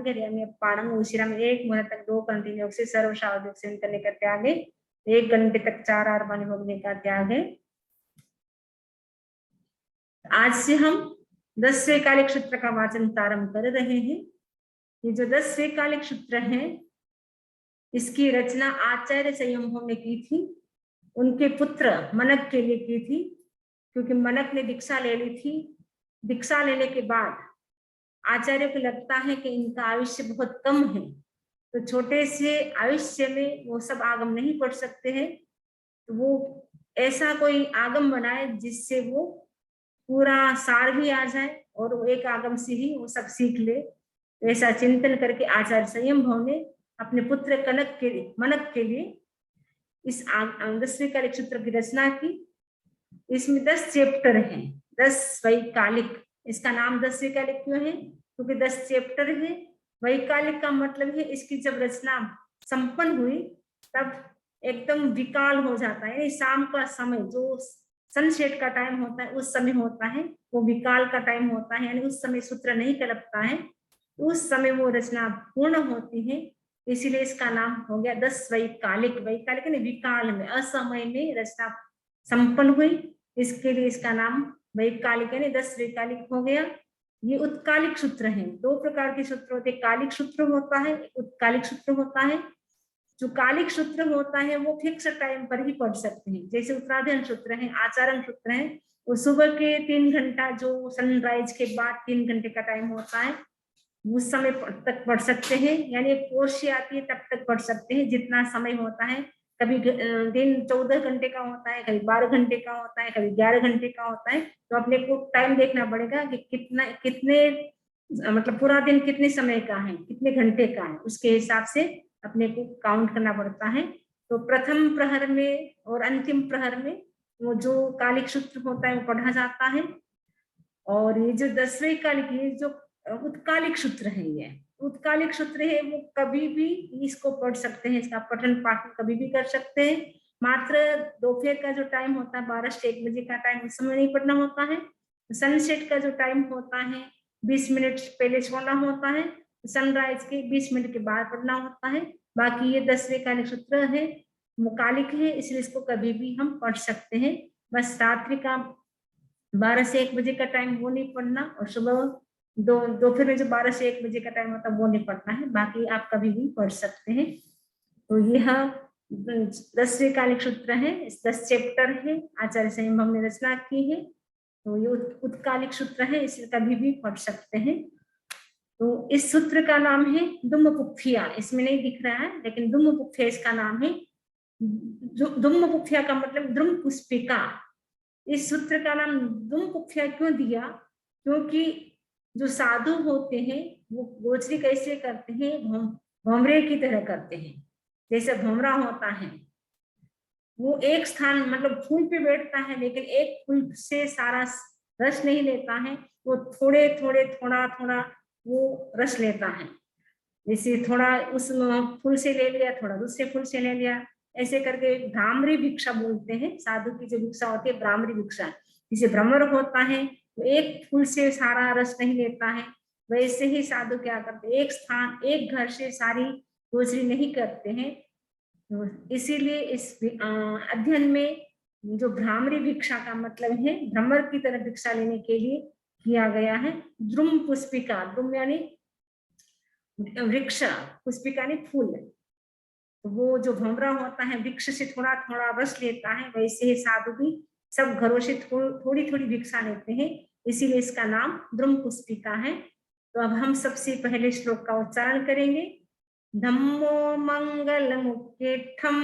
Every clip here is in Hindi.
में पाणंग उशिरा में 1 मुहूर्त तक 2 कंटिन्यू से सर्वशावधिक सेवन करने का त्याग है। 1 घंटे तक 4 आहार पानी भोगने का त्याग है। आज से हम 10 स्वैकालिक सूत्र का वाचन प्रारंभ कर रहे हैं। ये जो 10 स्वैकालिक सूत्र हैं, इसकी रचना आचार्य संयमभव ने की थी, उनके पुत्र मनक के लिए की थी, क्योंकि मनक ने दीक्षा ले ली थी। दीक्षा लेने के बाद आचार्य को लगता है कि इनका आयुष्य बहुत कम है, तो छोटे से आयुष्य में वो सब आगम नहीं पढ़ सकते हैं, तो वो ऐसा कोई आगम बनाए जिससे वो पूरा सार भी आ जाए और वो एक आगम से ही वो सब सीख ले। ऐसा चिंतन करके आचार्य संयमभव ने अपने पुत्र मनक के लिए इस 10 स्वैकालिक सूत्र की रचना की। इसमें 10 चैप्टर हैं, 10 वैकालिक। इसका नाम 10 वैकालिक क्यों है? क्योंकि 10 चैप्टर है। वैकालिक का मतलब है इसकी जब रचना संपन्न हुई तब एकदम विकाल हो जाता है, शाम का समय जो सनसेट का टाइम होता है उस समय होता है, वो विकाल का टाइम होता है, यानी उस समय सूत्र नहीं कलपता है, उस समय वो रचना पूर्ण होती है। इसीलिए इसका नाम हो गया 10 वैकालिक। वैकालिक यानी विकाल में, असमय में रचना संपन्न हुई, इसके लिए इसका नाम वैकालिक यानी 10 वैकालिक हो गया। ये उत्कालिक सूत्र हैं। 2 प्रकार के सूत्र होते हैं, कालिक सूत्र होता है, उत्कालिक सूत्र होता है। जो कालिक सूत्र होता है वो फिक्स टाइम पर ही पढ़ सकते हैं, जैसे उत्तराधीन सूत्र है, आचरण सूत्र है, वो सुबह के 3 घंटा जो सनराइज के बाद 3 घंटे का टाइम होता है उस समय तक पढ़ सकते हैं, यानी कोर्सी आती है तब तक पढ़ सकते हैं जितना समय होता है। कभी दिन 14 घंटे का होता है, कभी 12 घंटे का होता है, कभी 11 घंटे का होता है, तो अपने को टाइम देखना पड़ेगा कि कितने मतलब पूरा दिन कितने समय का है, कितने घंटे का है, उसके हिसाब से अपने को काउंट करना पड़ता है। तो प्रथम प्रहर में और अंतिम प्रहर में वो जो कालिक सूत्र होता है वो पढ़ा जाता है। और ये जो 10वें कालिक, ये जो उत्कालिक सूत्र है, ये उत्कालिक सूत्र है, वो कभी भी इसको पढ़ सकते हैं, इसका पठन पाठन कभी भी कर सकते हैं। मात्र दोपहर का जो टाइम होता है 12 से 1 बजे का टाइम, उस समय नहीं पढ़ना होता है। सनसेट का जो टाइम होता है 20 मिनट पहले सोना होता है, सनराइज के 20 मिनट के बाद पढ़ना होता है। बाकी ये 10वें कालिक सूत्र है, मुकालिक है, इसलिए इसको कभी भी हम पढ़ सकते हैं। बस रात्रि का 12 से 1 बजे का टाइम वो नहीं पढ़ना, और सुबह दोपहर में जो 12 से 1 बजे का टाइम होता है वो नहीं पढ़ना है, बाकी आप कभी भी पढ़ सकते हैं। तो यह 10वें कालिक सूत्र है, 10 चैप्टर है, आचार्य संयमभव ने रचना की है। तो ये उत्कालिक सूत्र है, इसे कभी भी पढ़ सकते हैं। तो इस सूत्र का नाम है दुम्मपुफ्फिया, इसमें नहीं दिख रहा है लेकिन दुम्मपुफ्फिया इसका नाम है। दुम्मपुफ्फिया का मतलब द्रुम पुष्पिका। इस सूत्र का नाम दुम्मपुफ्फिया क्यों दिया? क्योंकि जो साधु होते हैं वो गोचरी कैसे करते हैं, भौमरे की तरह करते हैं। जैसे भौमरा होता है वो एक स्थान मतलब फूल पे बैठता है, लेकिन एक फूल से सारा रस नहीं लेता है, वो थोड़े थोड़े थोड़ा थोड़ा वो रस लेता है। जैसे थोड़ा उस फूल से ले लिया, थोड़ा दूसरे फूल से ले लिया, ऐसे करके भ्रामरी भिक्षा बोलते हैं। साधु की जो भिक्षा होती है भ्रामरी भिक्षा। जिसे भ्रमर होता है वो एक फूल से सारा रस नहीं लेता है, वैसे ही साधु क्या करते हैं, एक स्थान एक घर से सारी गोचरी नहीं करते हैं। इसीलिए इस अध्ययन में जो भ्रामरी भिक्षा का मतलब है भ्रमर की तरह भिक्षा लेने के लिए किया गया है। द्रुम पुष्पिका, द्रुम यानी वृक्ष, पुष्पिका यानी फूल। तो वो जो भौमरा होता है वृक्ष से थोड़ा थोड़ा रस लेता है, वैसे ही साधु भी सब घरों से थोड़ी थोड़ी भिक्षा लेते हैं, इसीलिए इसका नाम द्रुम पुष्पिका है। तो अब हम सबसे पहले श्लोक का उच्चारण करेंगे। धम्मो मंगल मुख्यम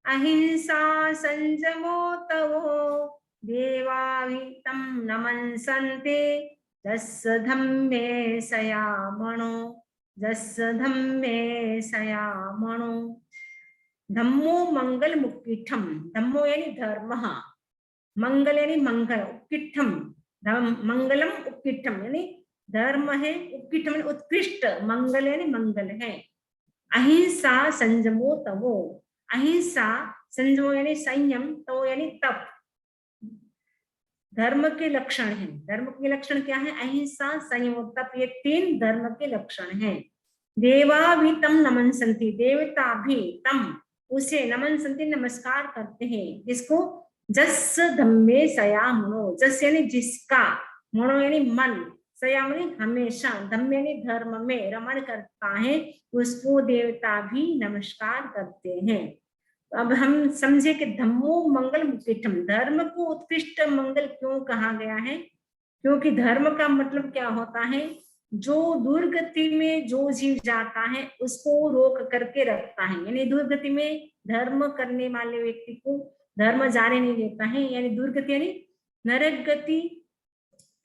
अहिंसा संयमो तवो देवावितं नमन्सन्ते यस्य धम्मे सयामणो यस्य धम्मे सयामणो। धम्मो मंगल मुक्तिठम, धम्मो यानी धर्म, मंगल यानी मंगल, उत्कृष्टम मंगलम उत्कृष्टम यानी धर्म है, उत्कृष्टम यानी उत्कृष्ट, मंगल यानी मंगल है। अहिंसा संयमो तवो, अहिंसा संयमो यानी संयम, तो यानी तप, धर्म के लक्षण है। धर्म के लक्षण क्या है? अहिंसा संयम तप, ये 3 धर्म के लक्षण हैं। देवा भी तम नमनसन्ति, देवता भी तम उसे नमनसन्ति नमस्कार करते हैं। जिसको? जस धम्मे सया मनो, जस यानी जिसका, मनो यानी मन, सया यानी हमेशा, धम्म यानी धर्म में रमण करता है, उसको देवता भी नमस्कार करते हैं। अब हम समझे कि धम्मो मंगल उत्कृष्टम, धर्म को उत्कृष्ट मंगल क्यों कहा गया है? क्योंकि धर्म का मतलब क्या होता है? जो दुर्गति में जो जीव जाता है उसको रोक करके रखता है, यानी दुर्गति में धर्म करने वाले व्यक्ति को धर्म जाने नहीं देता है। यानी दुर्गति यानी नरक गति,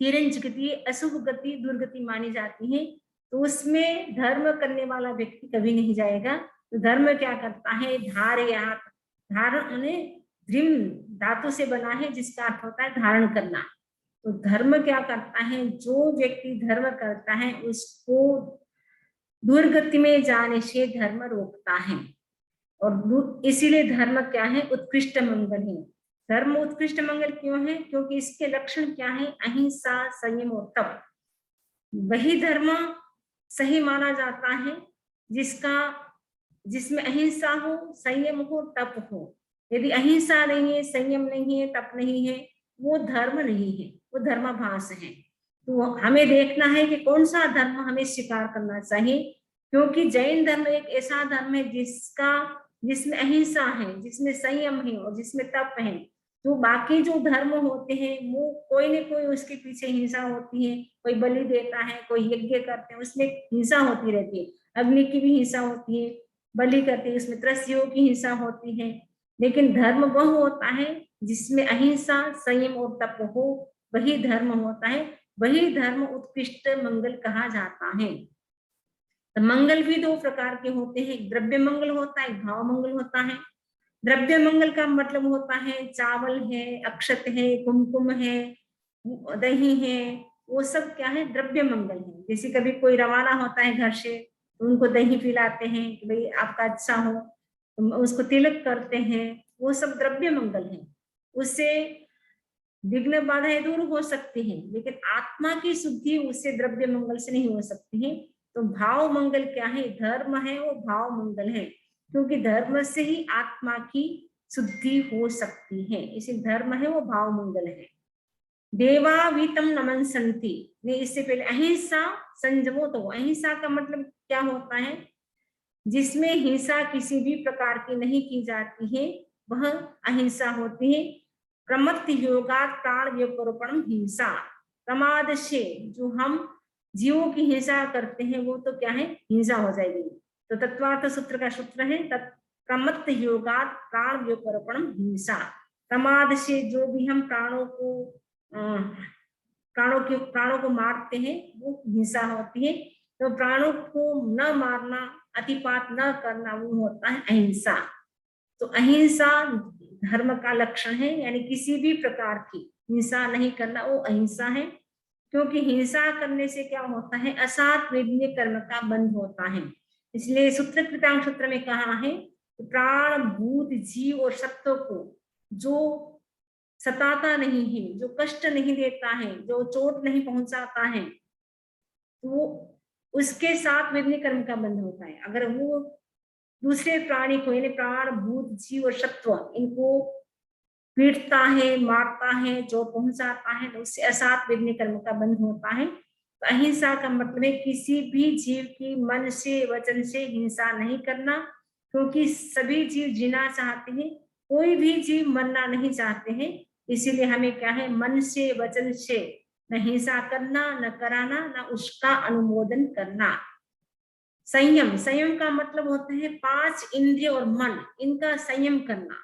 तिरंज गति, अशुभ गति दुर्गति मानी जाती है, तो उसमें धर्म करने वाला व्यक्ति कभी नहीं जाएगा। तो धर्म क्या करता है? धारयात, धारण ध्रिम धातु से बना है, जिसका अर्थ होता है धारण करना। तो धर्म क्या करता है? जो व्यक्ति धर्म करता है उसको दुर्गति में जाने से धर्म रोकता है। और इसीलिए धर्म क्या है? उत्कृष्ट मंगल है। धर्म उत्कृष्ट मंगल क्यों है? क्योंकि इसके लक्षण क्या है? अहिंसा, संयम और तप। वही धर्म सही माना जाता है जिसमें अहिंसा हो, संयम हो, तप हो। यदि अहिंसा नहीं है, संयम नहीं है, तप नहीं है, वो धर्म नहीं है, वो धर्माभास है। तो हमें देखना है कि कौन सा धर्म हमें स्वीकार करना चाहिए, क्योंकि जैन धर्म एक ऐसा धर्म है जिसमें अहिंसा है, जिसमें संयम है और जिसमें तप है। तो बाकी जो धर्म होते हैं वो कोई न कोई उसके पीछे हिंसा होती है, कोई बलि देता है, कोई यज्ञ करते हैं, उसमें हिंसा होती रहती है। अग्नि की भी हिंसा होती है, बलि करते हैं, उसमें त्रस्यों की हिंसा होती है। लेकिन धर्म वह होता है जिसमें अहिंसा, संयम और तप हो, वही धर्म होता है, वही धर्म उत्कृष्ट मंगल कहा जाता है। तो मंगल भी दो प्रकार के होते हैं, द्रव्य मंगल होता है, भाव मंगल होता है। द्रव्य मंगल का मतलब होता है चावल है, अक्षत है, कुमकुम है, दही है, वो सब क्या है? द्रव्य मंगल है। जैसे कभी कोई रवाना होता है घर से, तो उनको दही पिलाते हैं कि भाई आपका अच्छा हो, तो उसको तिलक करते हैं, वो सब द्रव्य मंगल है। उससे विघ्न बाधाएं दूर हो सकती हैं, लेकिन आत्मा की शुद्धि उससे द्रव्य मंगल से नहीं हो सकती है। तो भाव मंगल क्या है? धर्म है वो भाव मंगल है, क्योंकि धर्म से ही आत्मा की शुद्धि हो सकती है, इसे धर्म है वो भाव मंगल है। देवावीतम नमनसन्ति ने इससे पहले अहिंसा संयमो, तो अहिंसा का मतलब क्या होता है? जिसमें हिंसा किसी भी प्रकार की नहीं की जाती है, वह अहिंसा होती है। प्रमत्त योगात प्राण व्योपरोपणम हिंसा, प्रमाद से जो हम जीवों की हिंसा करते हैं वो तो क्या है? हिंसा हो जाएगी। तो तत्वार्थ सूत्र का सूत्र है प्रमत्त योगात प्राण व्योपरोपणम हिंसा, प्रमाद से जो भी हम प्राणों को मारते हैं वो हिंसा होती है। तो प्राणों को न मारना, अतिपात न करना, वो होता है अहिंसा। तो अहिंसा धर्म का लक्षण है, यानी किसी भी प्रकार की हिंसा नहीं करना, वो अहिंसा है। क्योंकि हिंसा करने से क्या होता है? असात वेदनीय कर्म का बंध होता है। इसलिए सूत्र कृतांग सूत्र में कहा है प्राण भूत जीव और सत्व को जो सताता नहीं है, जो कष्ट नहीं देता है, जो चोट नहीं पहुंचाता है, तो उसके साथ वेदनीय कर्म का बंध होता है। अगर वो दूसरे प्राणी को, यानी प्राण भूत जीव और सत्व, इनको पीटता है, मारता है, जो पहुंचाता है, तो उससे असात वेदनीय कर्म का बंध होता है। तो अहिंसा का मतलब है किसी भी जीव की मन से वचन से हिंसा नहीं करना, क्योंकि सभी जीव जीना चाहते हैं, कोई भी जीव मरना नहीं चाहते हैं। इसीलिए हमें क्या है? मन से वचन से न हिंसा करना, न कराना, न उसका अनुमोदन करना। संयम, संयम का मतलब होता है 5 इंद्रिय और मन, इनका संयम करना।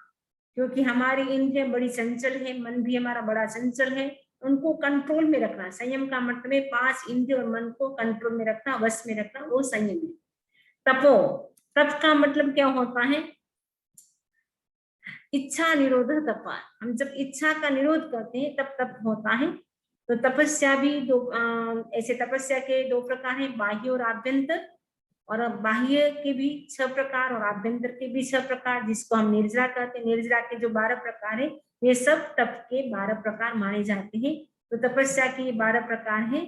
क्योंकि हमारी इंद्रियां बड़ी चंचल है, मन भी हमारा बड़ा चंचल है, उनको कंट्रोल में रखना। संयम का मतलब है 5 इंद्रिय और मन को कंट्रोल में रखना, वश में रखना, वो संयम है। तपो, तप का मतलब क्या होता है? इच्छा निरोध तप। हम जब इच्छा का निरोध करते हैं तब तप होता है। तो तपस्या भी ऐसे तपस्या के 2 प्रकार हैं, बाह्य और आभ्यंतर। और बाह्य के भी 6 प्रकार और आभ्यंतर के भी 6 प्रकार, जिसको हम निर्जरा कहते हैं। निर्जरा के जो 12 प्रकार है, ये सब तप के 12 प्रकार माने जाते हैं। तो तपस्या के 12 प्रकार हैं,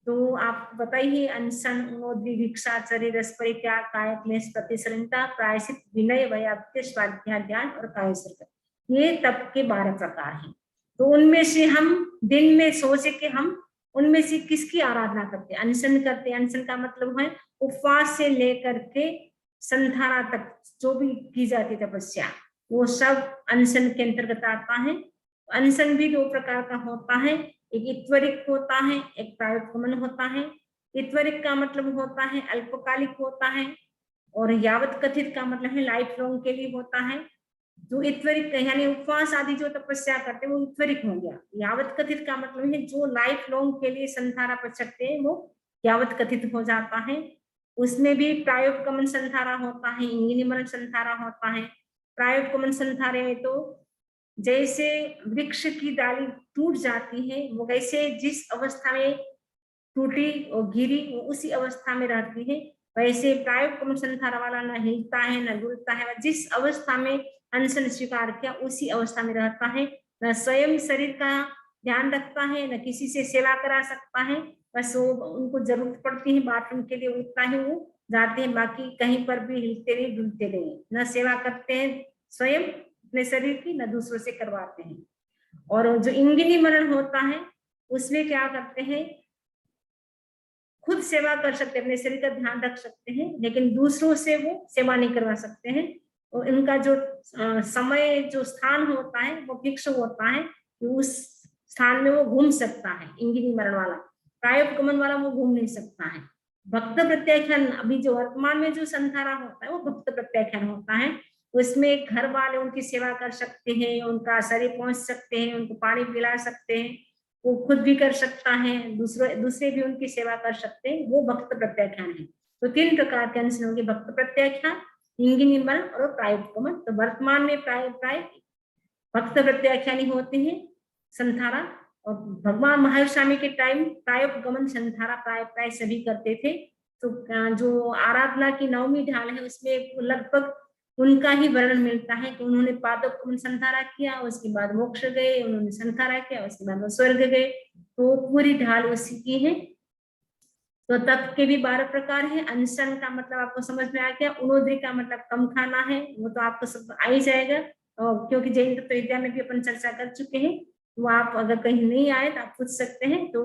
तो आप बताइए, अनशन, उनोद्री, भिक्षाचर्य, रस परित्याग, काय क्लेश, प्रतिसरणता, प्रायश्चित, विनय, वैराग्य, स्वाध्याय, ध्यान और कायसर्ग, ये तप के 12 प्रकार हैं। तो उनमें से हम दिन में सोचे कि हम उनमें से किसकी आराधना करते हैं। अनशन करते हैं, अनशन का मतलब है उपवास से लेकर के संधारा तक जो भी की जाती तपस्या, वो सब अनशन के अंतर्गत आता है। अनशन भी 2 प्रकार का होता है, एक इत्वरिक होता है, एक प्रायोपगमन होता है। इत्वरिक का मतलब होता है अल्पकालिक होता है, और यावत कथित का मतलब है लाइफ लॉन्ग के लिए होता है। जो इत्वरिक यानी उपवास आदि जो तपस्या करते हैं वो इत्वरिक हो गया। यावत कथित का मतलब है जो लाइफ लॉन्ग के लिए संधारा कर सकते हैं वो यावत कथित हो जाता है। उसमें भी प्रायोपगमन संधारा होता है, इंगिनिमरण संधारा होता है। प्रायोपगमन संधारे में तो जैसे वृक्ष की डाली टूट जाती है, वो वैसे जिस अवस्था में टूटी और गिरी वो उसी अवस्था में रहती है। वैसे प्रायोपगमन संधारा वाला न हिलता है न डुलता है, जिस अवस्था में अनशन स्वीकार किया उसी अवस्था में रहता है। न स्वयं शरीर का ध्यान रखता है, न किसी से सेवा करा सकता है। बस वो उनको जरूरत पड़ती है बाथरूम के लिए, उतना ही वो जाते हैं, बाकी कहीं पर भी हिलते नहीं डुलते नहीं, न सेवा करते हैं स्वयं अपने शरीर की, न दूसरों से करवाते हैं। और जो इंगिनी मरण होता है उसमें क्या करते हैं, खुद सेवा कर सकते हैं, अपने शरीर का ध्यान रख सकते हैं, लेकिन दूसरों से वो सेवा नहीं करवा सकते हैं। और इनका जो समय जो स्थान होता है वो फिक्स होता है कि उस स्थान में वो घूम सकता है। इंगिनी मरण वाला, प्रायोपगमन वाला वो घूम नहीं सकता है। भक्त प्रत्याख्यान, अभी जो वर्तमान में जो संधारा होता है वो भक्त प्रत्याख्यान होता है। उसमें घर वाले उनकी सेवा कर सकते हैं, उनका शरीर पहुंच सकते हैं, उनको पानी पिला सकते हैं, वो खुद भी कर सकता है, दूसरे भी उनकी सेवा कर सकते हैं, वो भक्त प्रत्याख्यान है। तो 3 प्रकार के अनशन होंगे, भक्त प्रत्याख्यान, इंगिनी मरण और प्रायोपगमन। तो वर्तमान में प्राय भक्त प्रत्याख्यानी होते हैं संधारा, और भगवान महावीर स्वामी के टाइम प्रायोपगमन संधारा प्राय सभी करते थे। तो जो आराधना की 9वीं ढाल है उसमें लगभग उनका ही वर्णन मिलता है कि उन्होंने पादोपगमन संधारा किया, उसके बाद मोक्ष गए, उन्होंने संधारा किया, उसके बाद वो स्वर्ग गए। तो पूरी ढाल उसी की है। तो तप के भी 12 प्रकार हैं। अनशन का मतलब आपको समझ में आ गया, उनोद्री का मतलब कम खाना है, वो तो आपको सब आ ही जाएगा, और क्योंकि जैन तत्व विद्या में भी अपन चर्चा कर चुके हैं, वो आप अगर कहीं नहीं आए तो आप पूछ सकते हैं। तो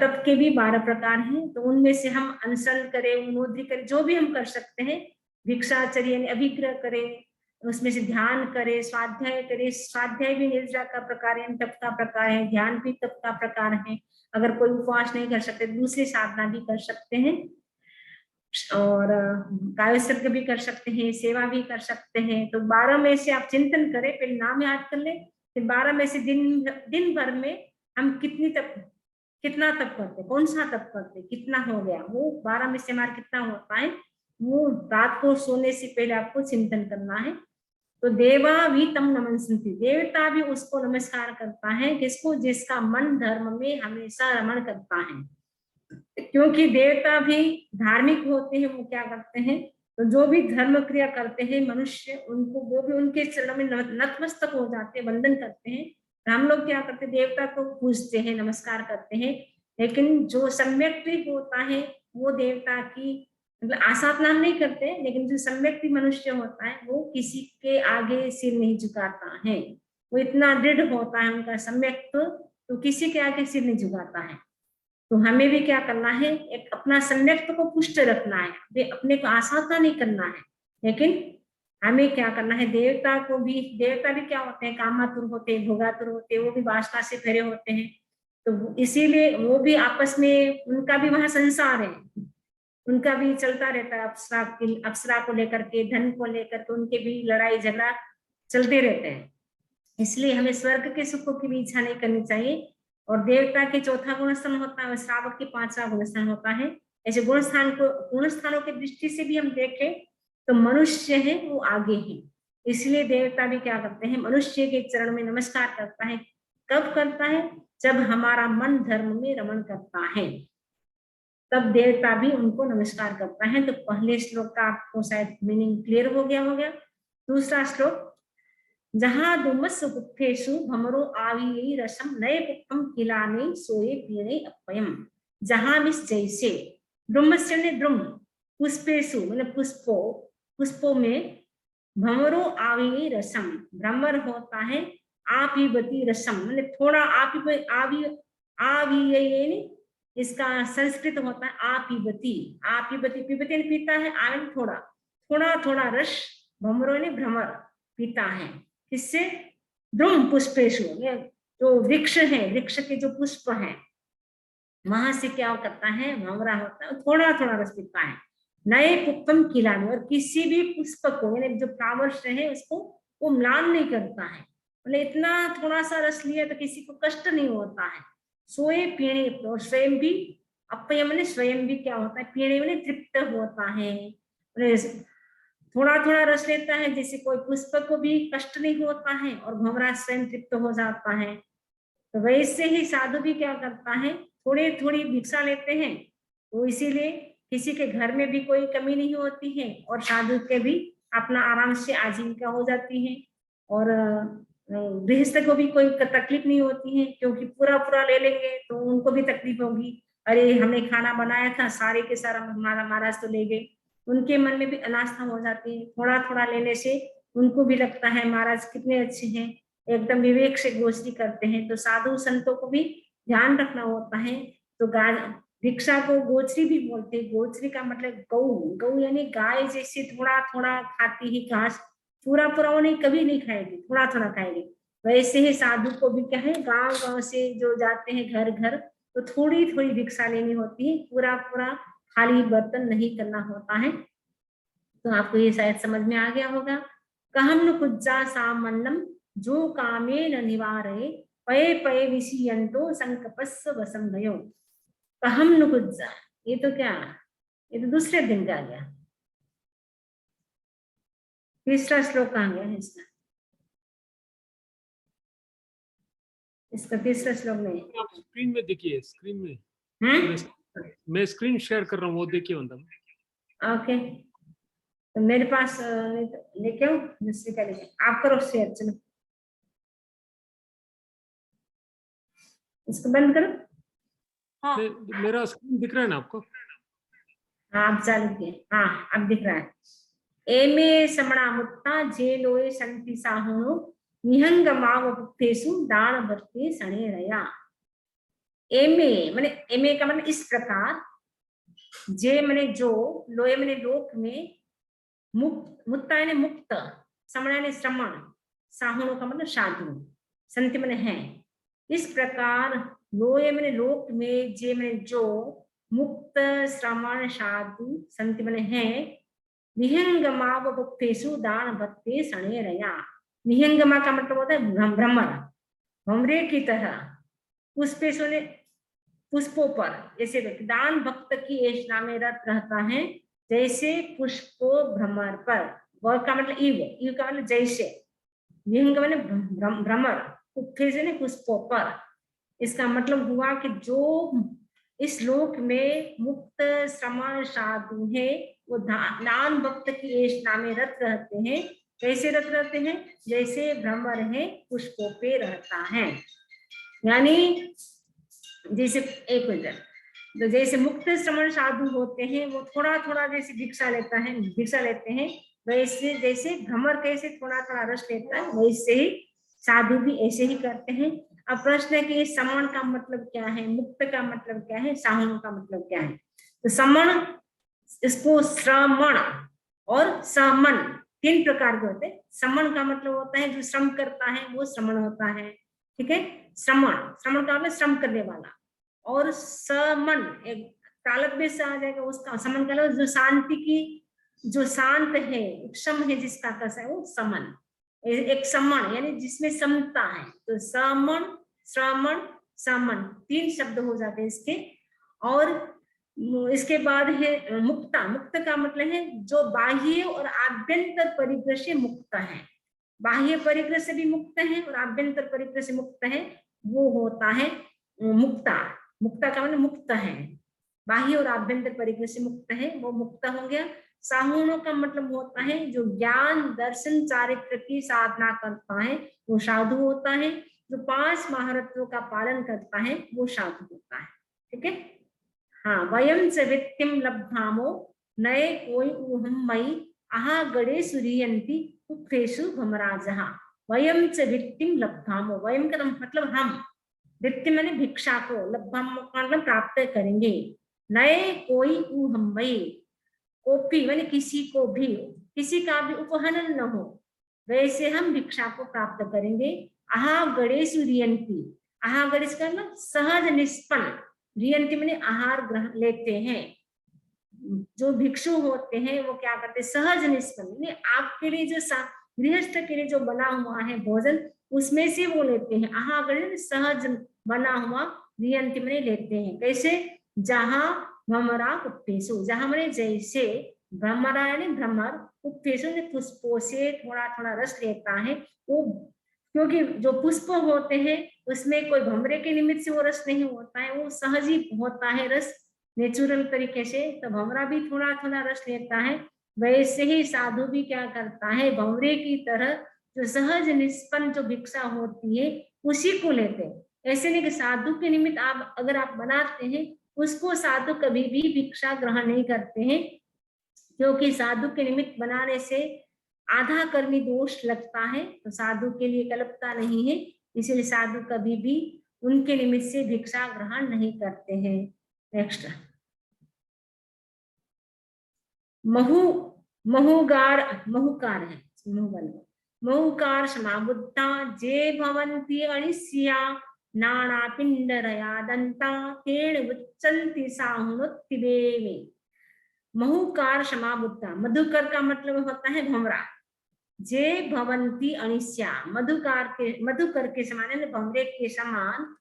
तप के भी 12 प्रकार हैं, तो उनमें से हम अनशन करें, उनोद्री करें, जो भी हम कर सकते हैं, भिक्षाचर्य यानी अभिग्रह करें, उसमें से ध्यान करें, स्वाध्याय करें। स्वाध्याय भी निद्रा का प्रकार है, तप का प्रकार है, ध्यान भी तप का प्रकार है। अगर कोई उपवास नहीं कर सकते दूसरी साधना भी कर सकते हैं, और कायसर्ग भी कर सकते हैं, सेवा भी कर सकते हैं। तो 12 में से आप चिंतन करें, पहले नाम याद कर ले, फिर 12 में से दिन भर में हम कितना तप करते, कौन सा तप करते, कितना हो गया, वो 12 में से हमारा कितना होता है, वो रात को सोने से पहले आपको चिंतन करना है। तो देवा भी तम नमस्ते, देवता भी उसको नमस्कार करता है, किसको, जिसका मन धर्म में हमेशा रमण करता है। क्योंकि देवता भी धार्मिक होते हैं, वो क्या करते हैं, तो जो भी धर्म क्रिया करते हैं मनुष्य, उनको वो भी उनके चरणों में नतमस्तक हो जाते हैं, वंदन करते हैं। हम लोग क्या करते हैं, देवता को पूजते हैं, नमस्कार करते हैं, लेकिन जो सम्यक होता है वो देवता की मतलब आसाधना नहीं करते, लेकिन जो सम्यक मनुष्य होता है वो किसी के आगे सिर नहीं झुकाता है, वो इतना दृढ़ होता है उनका सम्यक, तो किसी के आगे सिर नहीं झुकाता है। तो हमें भी क्या करना है, एक अपना सम्यक्त्व को पुष्ट रखना है, अपने को आसाधना नहीं करना है, लेकिन हमें क्या करना है, देवता भी क्या होते हैं, कामातुर होते हैं, भोगातुर होते हैं, वो भी वासना से भरे होते हैं। तो इसीलिए वो भी आपस में, उनका भी वहां संसार है, उनका भी चलता रहता है, अप्सरा को लेकर के, धन को लेकर के उनके भी लड़ाई झगड़ा चलते रहते हैं। इसलिए हमें स्वर्ग के सुखों की भी इच्छा नहीं करनी चाहिए। और देवता के चौथा गुणस्थान होता है, श्रावक के 5वां गुणस्थान होता है। ऐसे गुणस्थानों की दृष्टि से भी हम देखें तो मनुष्य है वो आगे है। इसलिए देवता भी क्या करते हैं, मनुष्य के चरण में नमस्कार करता है। कब करता है, जब हमारा मन धर्म में रमण करता है, तब देवता भी उनको नमस्कार करता है। तो पहले श्लोक का आपको शायद मीनिंग क्लियर हो गया होगा। दूसरा श्लोक, जहां दुमस गुप्तेषु भमरो आवी रसम नए पुष्पम किलाने सोए पीणे अपयम। जहां मिस जैसे, द्रुमस्य ने द्रुम, पुष्पेशु मैंने पुष्पों में, भंवरो आवी रसम, भ्रमर होता है आपीबती रसम, मैंने थोड़ा आवी इसका संस्कृत होता है आपीबती, आपीबती पीबती ने पीता है, आवी थोड़ा थोड़ा थोड़ा रस, भंवरो ने भ्रमर पीता है, किससे, द्रुम पुष्पेशु, जो वृक्ष है, वृक्ष के जो पुष्प हैं वहां से क्या करता है, भंवरा होता है, थोड़ा थोड़ा रस पीता है, नए पुष्पम खिलाने, और किसी भी पुष्प को यानी जो फ्लावर्स है उसको वो म्लान नहीं करता है, मतलब इतना थोड़ा सा रस लिया तो किसी को कष्ट नहीं होता है, सोए पीने, और स्वयं भी अपय मैंने स्वयं भी क्या होता है, पीने मैंने तृप्त होता है, थोड़ा थोड़ा रस लेता है, जैसे कोई पुष्प को भी कष्ट नहीं होता है और भंवरा स्वयं तृप्त हो जाता है, तो वैसे ही साधु भी क्या करता है, थोड़ी थोड़ी भिक्षा लेते हैं, तो इसीलिए किसी के घर में भी कोई कमी नहीं होती है और साधु के भी अपना आराम से आजीविका हो जाती है, और गृहस्थ को भी कोई तकलीफ नहीं होती है, क्योंकि पूरा पूरा ले लेंगे तो उनको भी तकलीफ होगी, अरे हमने खाना बनाया था सारे के सारा हमारा महाराज तो ले गए, उनके मन में भी अनास्था हो जाती है, थोड़ा थोड़ा लेने से उनको भी लगता है महाराज कितने अच्छे हैं, एकदम विवेक से गोष्ठी करते हैं, तो साधु संतों को भी ध्यान रखना होता है, तो भिक्षा को गोचरी भी बोलते हैं, गोचरी का मतलब गऊ, गऊ यानी गाय जैसे थोड़ा थोड़ा खाती ही घास, पूरा पूरा वो नहीं कभी नहीं खाएगी, थोड़ा थोड़ा खाएगी, वैसे ही साधु को भी क्या है, गांव गांव से जो जाते हैं घर घर, तो थोड़ी थोड़ी भिक्षा लेनी होती है, पूरा पूरा खाली बर्तन नहीं करना होता है, तो आपको ये शायद समझ में आ गया होगा। कहम न कुज्जा सामन्नम जो कामे न निवारे, पये पये विषयंतो संकपस्व वसंभयो, कहम न कुज्जा, ये तो क्या, ये तो दूसरे दिन का गया, तीसरा श्लोक कहाँ गया है इसका, इसका तीसरा श्लोक में आप स्क्रीन में देखिए, स्क्रीन में मैं स्क्रीन शेयर कर रहा हूँ, वो देखिए मतलब। ओके, तो मेरे पास लेके आओ, दूसरी का लेके आप करो शेयर, चलो इसको बंद करो। हाँ, मेरा स्क्रीन दिख रहा है ना आपको? हाँ आप चालू किए, हाँ अब दिख रहा है। एमे समणा मुत्ता जे लोए संति साहुनो, निहंग माव पुक्तेसु दान भक्ति सणे रया, एमे माने एमे का मतलब इस प्रकार, जे माने जो, लोए माने लोक में, मुक्त मुत्ता यानी मुक्त, समण यानी श्रमण, साहुनो का मतलब साधु, संति माने है, इस प्रकार लोए माने लोक में, जे माने जो, मुक्त श्रमण साधु संति माने है, निहंगमाव भक्तेषु दान भक्ति सणे रया, निहंगमा का मतलब होता है भ्रमर, भ्रमरे की तरह, पुष्पेशु ने पुष्पों पर, जैसे दान भक्त की ऐसा में रत रहता है, जैसे पुष्पो भ्रमर पर, वह का मतलब इव का मतलब जैसे, निहंग माने भ्रमर, पुष्पेशु ने पुष्पों पर, इसका मतलब हुआ कि जो इस लोक में मुक्त श्रमण साधु है, वो दान भक्त की ऐसा में रत रहते हैं, कैसे रत रहते हैं, जैसे भ्रमर है पुष्पों पे रहता है, यानी जैसे एक मिनट, तो जैसे मुक्त श्रमण साधु होते हैं वो थोड़ा थोड़ा जैसे भिक्षा लेते हैं, वैसे जैसे भ्रमर कैसे थोड़ा थोड़ा रस लेता है, वैसे ही साधु भी ऐसे ही करते हैं। अब प्रश्न है कि समण का मतलब क्या है, मुक्त का मतलब क्या है, साहुन का मतलब क्या है, तो समण, इसको श्रमण और समन तीन प्रकार के होते हैं, समण का मतलब होता है जो श्रम करता है वो श्रमण होता है, ठीक है, श्रमण, श्रमण का मतलब श्रम करने वाला, और समन एक तालक में से आ जाएगा, उसका समन का मतलब जो शांति की, जो शांत है, क्षम है, जिसका कस है वो समन, एक समन यानी जिसमें समता है, तो समन, श्रमण, समन तीन शब्द हो जाते हैं इसके, और इसके बाद है मुक्ता, मुक्त का मतलब है जो बाह्य और आभ्यंतर परिग्रह से मुक्त है, बाह्य परिग्रह से भी मुक्त है और आभ्यंतर परिग्रह से मुक्त है, वो होता है मुक्ता, मुक्ता का मतलब मुक्त है, बाह्य और आभ्यंतर परिग्रह से मुक्त है, वो मुक्त हो गया। साहुणों का मतलब होता है जो ज्ञान दर्शन चारित्र की साधना करता है वो साधु होता है, जो 5 महारत्नों का पालन करता है वो साधु होता है, ठीक है। हाँ, वयम च वित्तिम लब्धामो नए कोई ऊहम मई आहा गड़े सूर्यंती कुफेशु भमराजहा। वयम च वित्तिम लब्धामो, वयम का मतलब हम, वित्ति मैंने भिक्षा को, लब्धाम मतलब प्राप्त करेंगे, नए कोई ऊहम मई, कोपी मैंने किसी को भी, किसी का भी उपहनन न हो, वैसे हम भिक्षा को प्राप्त करेंगे। आहा गणेश रियंती, आहा गणेश का मतलब सहज निष्पन्न, रियंती मैंने आहार ग्रहण लेते हैं। जो भिक्षु होते हैं वो क्या करते हैं, सहज निष्पन्न, आपके लिए जो गृहस्थ के लिए जो बना हुआ है भोजन उसमें से वो लेते हैं। आहा गणेश सहज बना हुआ रियंती मैंने लेते हैं। कैसे, जहां भ्रमरा कुप्पेशु, जहां मैंने जैसे भ्रमरा यानी भ्रमर, कुप्पेशु ने पुष्पों से थोड़ा थोड़ा रस लेता है। वो क्योंकि जो पुष्प होते हैं उसमें कोई भमरे के निमित्त से वो रस नहीं होता है, वो सहज ही होता है रस, नेचुरल तरीके से। तो भमरा भी थोड़ा थोड़ा रस लेता है, वैसे ही साधु भी क्या करता है, भमरे की तरह जो सहज निष्पन्न जो भिक्षा होती है उसी को लेते हैं। ऐसे नहीं कि साधु के निमित्त आप अगर आप बनाते हैं उसको साधु कभी भी भिक्षा ग्रहण नहीं करते हैं, क्योंकि साधु के निमित्त बनाने से आधा कर्मी दोष लगता है, तो साधु के लिए कल्पता नहीं है, इसलिए साधु कभी भी उनके निमित्त से भिक्षा ग्रहण नहीं करते हैं। नेक्स्ट, महुगार, महुकार है, महुकार समाबुद्धा जे भवन्ति अनिस्या नाना पिंडरया दंता तेण उच्चन्ति साहुनोत्ति देवे। महुकार समाबुद्धा, मधुकर का मतलब होता है भमरा, जे भवंती अनिश्या, मधुकार के, मधुकर के समान भमरे के समान,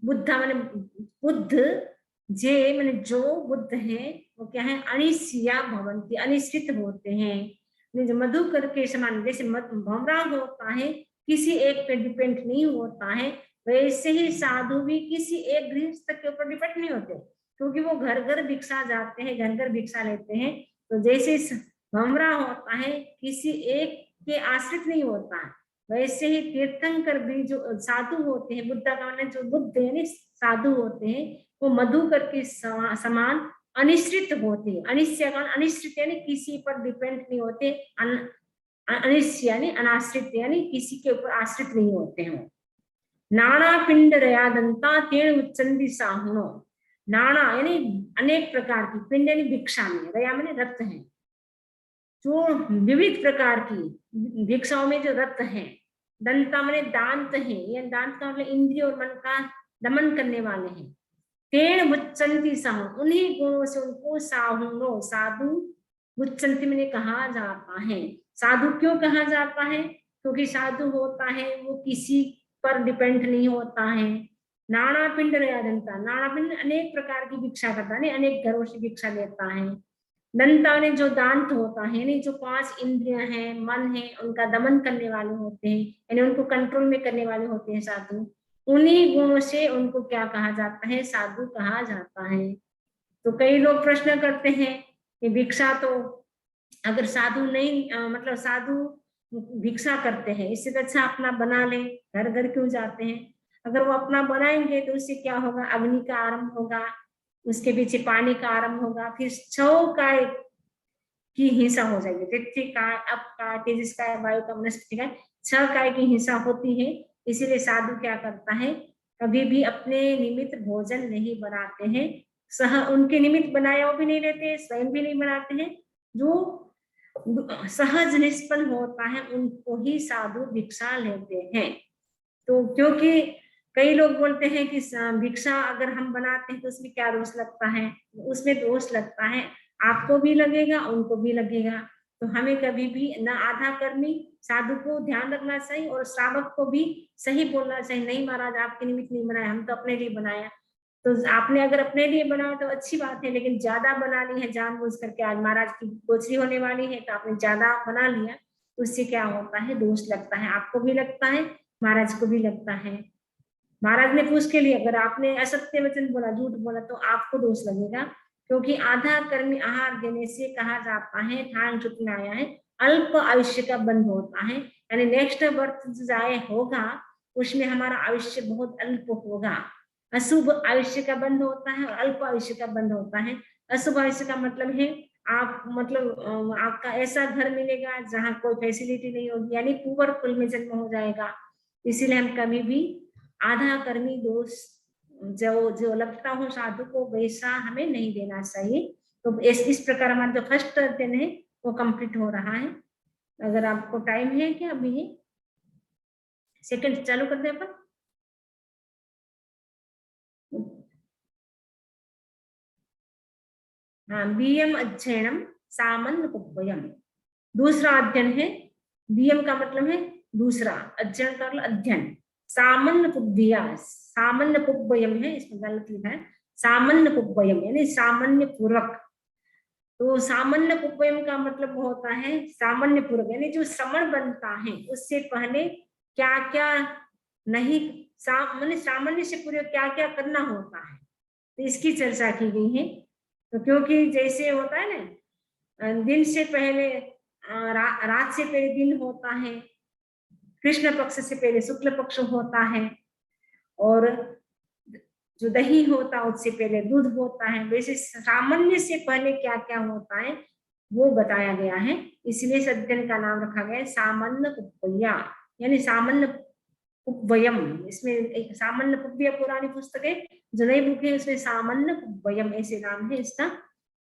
बुद्धा मैंने बुद्ध, जे मैंने जो बुद्ध है वो क्या है, अनिश्या भवंती अनिश्चित होते हैं। जो मधुकर के समान, जैसे भमरा होता है किसी एक पे डिपेंड नहीं होता है, वैसे ही साधु भी किसी एक गृहस्थ के ऊपर डिपेंड नहीं होते, क्योंकि वो घर घर भिक्षा जाते हैं, घर घर भिक्षा लेते हैं। तो जैसे भमरा होता है किसी एक के आश्रित नहीं होता है, वैसे ही तीर्थंकर भी जो साधु होते हैं, बुद्ध का माने जो बुद्ध यानी साधु होते हैं, वो मधुकर के समान अनिश्चित होते हैं। अनिश्चय का अनिश्चित यानी किसी पर डिपेंड नहीं होते, अनिश्चय यानी अनाश्रित यानी किसी के ऊपर आश्रित नहीं होते हैं। नाना पिंड रया दंता तेण उच्चंदी साहुनो, नाना यानी अनेक प्रकार की, पिंड यानी भिक्षा में, रया माने रक्त है, जो विविध प्रकार की भिक्षाओं में जो रक्त है, दंता माने दांत है, ये दांत का मतलब इंद्रिय और मन का दमन करने वाले हैं। तेण बुच्चंती साहु, उन्हीं गुणों से उनको साहुनो साधु, बुच्चंती में कहा जाता है। साधु क्यों कहा जाता है, क्योंकि साधु होता है वो किसी पर डिपेंड नहीं होता है। नाना पिंड रया दंता, नाना पिंड अनेक प्रकार की भिक्षा करता है, अनेक घरों से भिक्षा लेता है। दंता ने जो दांत होता है यानी जो 5 इंद्रियां हैं, मन है, उनका दमन करने वाले होते हैं, यानी उनको कंट्रोल में करने वाले होते हैं साधु। उन्हीं गुणों से उनको क्या कहा जाता है, साधु कहा जाता है। तो कई लोग प्रश्न करते हैं कि भिक्षा तो अगर साधु नहीं मतलब साधु भिक्षा करते हैं, इससे अच्छा अपना बना ले, घर घर क्यों जाते हैं। अगर वो अपना बनाएंगे तो उससे क्या होगा, अग्नि का आरंभ होगा, उसके पीछे पानी का आरंभ होगा, फिर 6 काय की हिंसा हो जाएगी, पृथ्वी काय, अप काय, तेजस काय, वायु का, वनस्पति काय, 6 काय की हिंसा होती है। इसीलिए साधु क्या करता है, कभी भी अपने निमित्त भोजन नहीं बनाते हैं, उनके निमित्त बनाया वो भी नहीं लेते, स्वयं भी नहीं बनाते हैं। जो सहज निष्पन्न होता है उनको ही साधु भिक्षा लेते हैं। तो क्योंकि कई लोग बोलते हैं कि भिक्षा अगर हम बनाते हैं तो उसमें क्या दोष लगता है, उसमें दोष लगता है, आपको भी लगेगा उनको भी लगेगा। तो हमें कभी भी न आधा कर्मी साधु को ध्यान रखना चाहिए और श्रावक को भी सही बोलना चाहिए, नहीं महाराज आपके निमित्त नहीं बनाया, हम तो अपने लिए बनाया। तो आपने अगर अपने लिए बनाया तो अच्छी बात है, लेकिन ज्यादा बना ली है जानबूझ करके, आज महाराज की गोचरी होने वाली है तो आपने ज्यादा बना लिया, उससे क्या होता है, दोष लगता है, आपको भी लगता है, महाराज को भी लगता है। महाराज ने पूछ के लिए अगर आपने असत्य वचन बोला, झूठ बोला, तो आपको दोष लगेगा, क्योंकि आधा कर्मी आहार देने से कहा जाता है, ठान सूत्र में आया है, अल्प आयुष्य का बंध होता है, यानी नेक्स्ट बर्थ जो जाए होगा उसमें हमारा आयुष्य बहुत अल्प होगा। अशुभ आयुष्य का बंध होता है और अल्प आयुष्य का बंध होता है। अशुभ आयुष्य का मतलब है आप मतलब आपका ऐसा घर मिलेगा जहाँ कोई फैसिलिटी नहीं होगी, यानी पुअर कुल में जन्म हो जाएगा। इसीलिए हम कभी भी आधा कर्मी दोष जो लगता हो साधु को वैसा हमें नहीं देना चाहिए। तो इस प्रकार हमारा जो फर्स्ट दिन है वो कंप्लीट हो रहा है। अगर आपको टाइम है क्या अभी सेकंड चालू कर दे अपन। हाँ, बीएम अध्ययनम सामान्य कुप्पयम दूसरा अध्ययन है। बीएम का मतलब है दूसरा, अध्ययन का मतलब अध्ययन। सामान्य कुब्बिया सामान्य कुब्बयम है, इसमें गलत लिखा है सामान्य कुब्बयम यानी सामान्य पूर्वक। तो सामान्य कुब्बयम का मतलब होता है सामान्य पूर्वक, यानी जो श्रमण बनता है उससे पहले क्या क्या नहीं सामान्य से पूर्व क्या क्या करना होता है, तो इसकी चर्चा की गई है। तो क्योंकि जैसे होता है ना दिन से पहले रात से पहले दिन होता है, कृष्ण पक्ष से पहले शुक्ल पक्ष होता है, और जो दही होता है उससे पहले दूध होता है, वैसे सामान्य से पहले क्या क्या होता है वो बताया गया है। इसलिए इस अध्ययन का नाम रखा गया है सामान्य कुप्पया यानी सामान्य कुप्पयम। इसमें एक सामान्य कुप्पया पुरानी पुस्तक है, जो नई बुक है उसमें सामान्य कुप्पयम ऐसे नाम है इसका।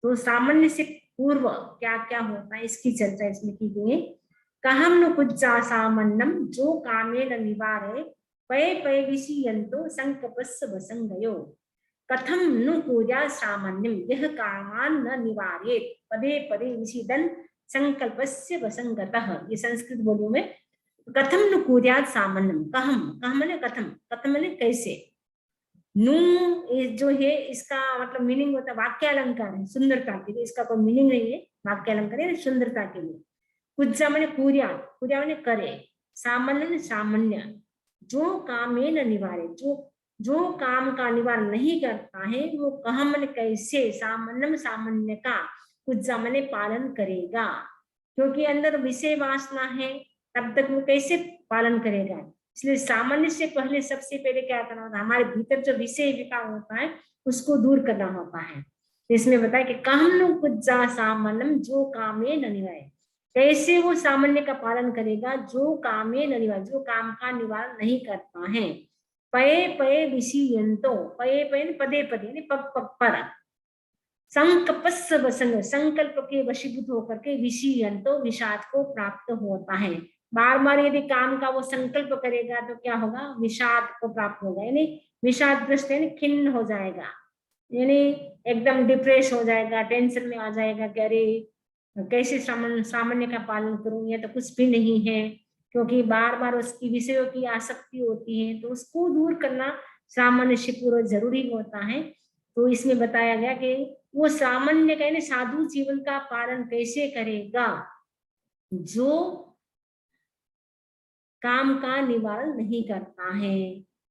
तो सामान्य से पूर्व क्या क्या होता है इसकी चर्चा इसमें की गई है। कहम नु कुज्जा सामान्यम जो कामेन निवारे पय पय विषयंतो संकपस्स वसंगयो कथम नु पूजा सामान्यम यह कामान न निवारेत पदे पदे विषिदन संकल्पस्य वसंगतः। ये संस्कृत बोलियों में कथम नु कुर्यात् सामान्यम, कहम माने कथम, कथम माने कैसे, नु जो है इसका मतलब मीनिंग होता है वाक्य अलंकार है, सुंदरता के लिए। इसका कोई मीनिंग नहीं है, वाक्य अलंकार है सुंदरता के लिए। कुज्जा माने कुर्यात्, कुर्या माने करे, सामान्य सामान्य, जो कामेन निवारे जो काम का निवारण नहीं करता है वो कहम माने कैसे, सामान्यम सामान्य का, कुज्जा माने पालन करेगा। क्योंकि अंदर विषय वासना है तब तक वो कैसे पालन करेगा। इसलिए सामान्य से पहले सबसे पहले क्या करना होता है, हमारे भीतर जो विषय विकार होता है उसको दूर करना होता है। इसमें बताया कि कहम कुज्जा सामान्यम जो कामे न निवारे, कैसे वो सामान्य का पालन करेगा जो कामे न निवारे, जो काम का निवारण नहीं करता है। पये पये विषयंतो, पये पये पदे पदे यानी पग पग पर, संकल्पस्स वसंग संकल्प के वशीभूत होकर के विषयंतो विषाद को प्राप्त होता है। बार बार यदि काम का वो संकल्प करेगा तो क्या होगा, विषाद को प्राप्त होगा, यानी विषादग्रस्त यानी खिन्न हो जाएगा, यानी एकदम डिप्रेस हो जाएगा, टेंशन में आ जाएगा कि अरे कैसे सामान्य का पालन करूं, ये तो कुछ भी नहीं है। क्योंकि बार बार उसकी विषयों की आसक्ति होती है, तो उसको दूर करना सामान्य से पूर्व जरूरी होता है। तो इसमें बताया गया कि वो सामान्य का यानी साधु जीवन का पालन कैसे करेगा, जो काम का निवारण नहीं करता है।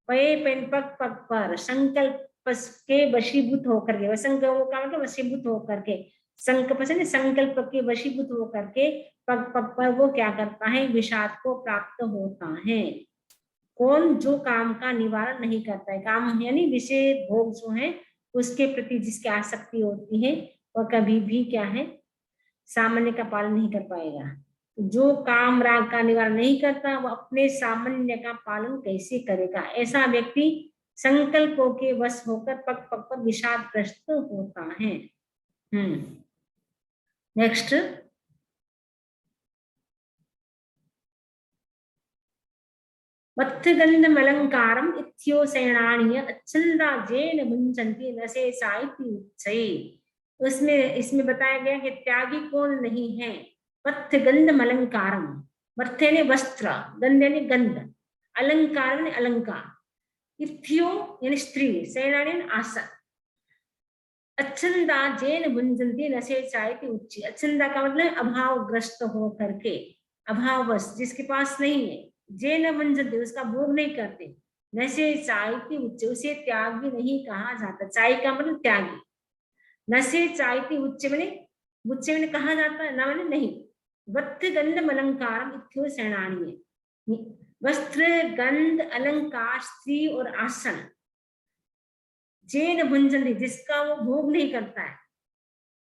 पये पेन पग पग पर संकल्प के वशीभूत होकर के, संकल्प का मतलब वशीभूत होकर के, संकल्प के वशीभूत होकर के पग पग पर वो क्या करता है, विषाद को प्राप्त होता है। कौन, जो काम का निवारण नहीं करता है, काम यानी विषय भोग जो है उसके प्रति जिसकी आसक्ति होती है वह कभी भी क्या है, सामान्य का पालन नहीं कर पाएगा। जो काम राग का निवारण नहीं करता वो अपने सामान्य का पालन कैसे करेगा। ऐसा व्यक्ति संकल्पों के वश होकर पग पग पर विषादग्रस्त होता है। नेक्स्ट, मत्थगन्धमलङ्कारम् इत्योसेनानीय अच्छन्दाजेन मुञ्चन्ति न शेषा इति उच्चये। उसमें इसमें बताया गया कि त्यागी कौन नहीं है। मत्थगन्धमलङ्कारम्, मत्थ यानी वस्त्र, गंध यानी गंध, अलंकार यानी अलंकार, इत्यो यानी स्त्री, सेनानी यानी आसन, अच्छंदा जेन मुञ्चन्ति न शेषा इति उच्चये। अच्छंदा का मतलब अभावग्रस्त हो करके, अभाववश जिसके पास नहीं है, जे न मुंजते उसका भोग नहीं करते, नशे चाय की उच्च उसे त्याग भी नहीं कहा जाता। चाय का मतलब त्यागी, नशे चाय की उच्च में कहा जाता है, ना मैंने नहीं। वस्त्र गंध अलंकार इत्यो सेनानी, वस्त्र गंध अलंकार स्त्री और आसन, जेन भुंजन्ति, जिसका वो भोग नहीं करता है।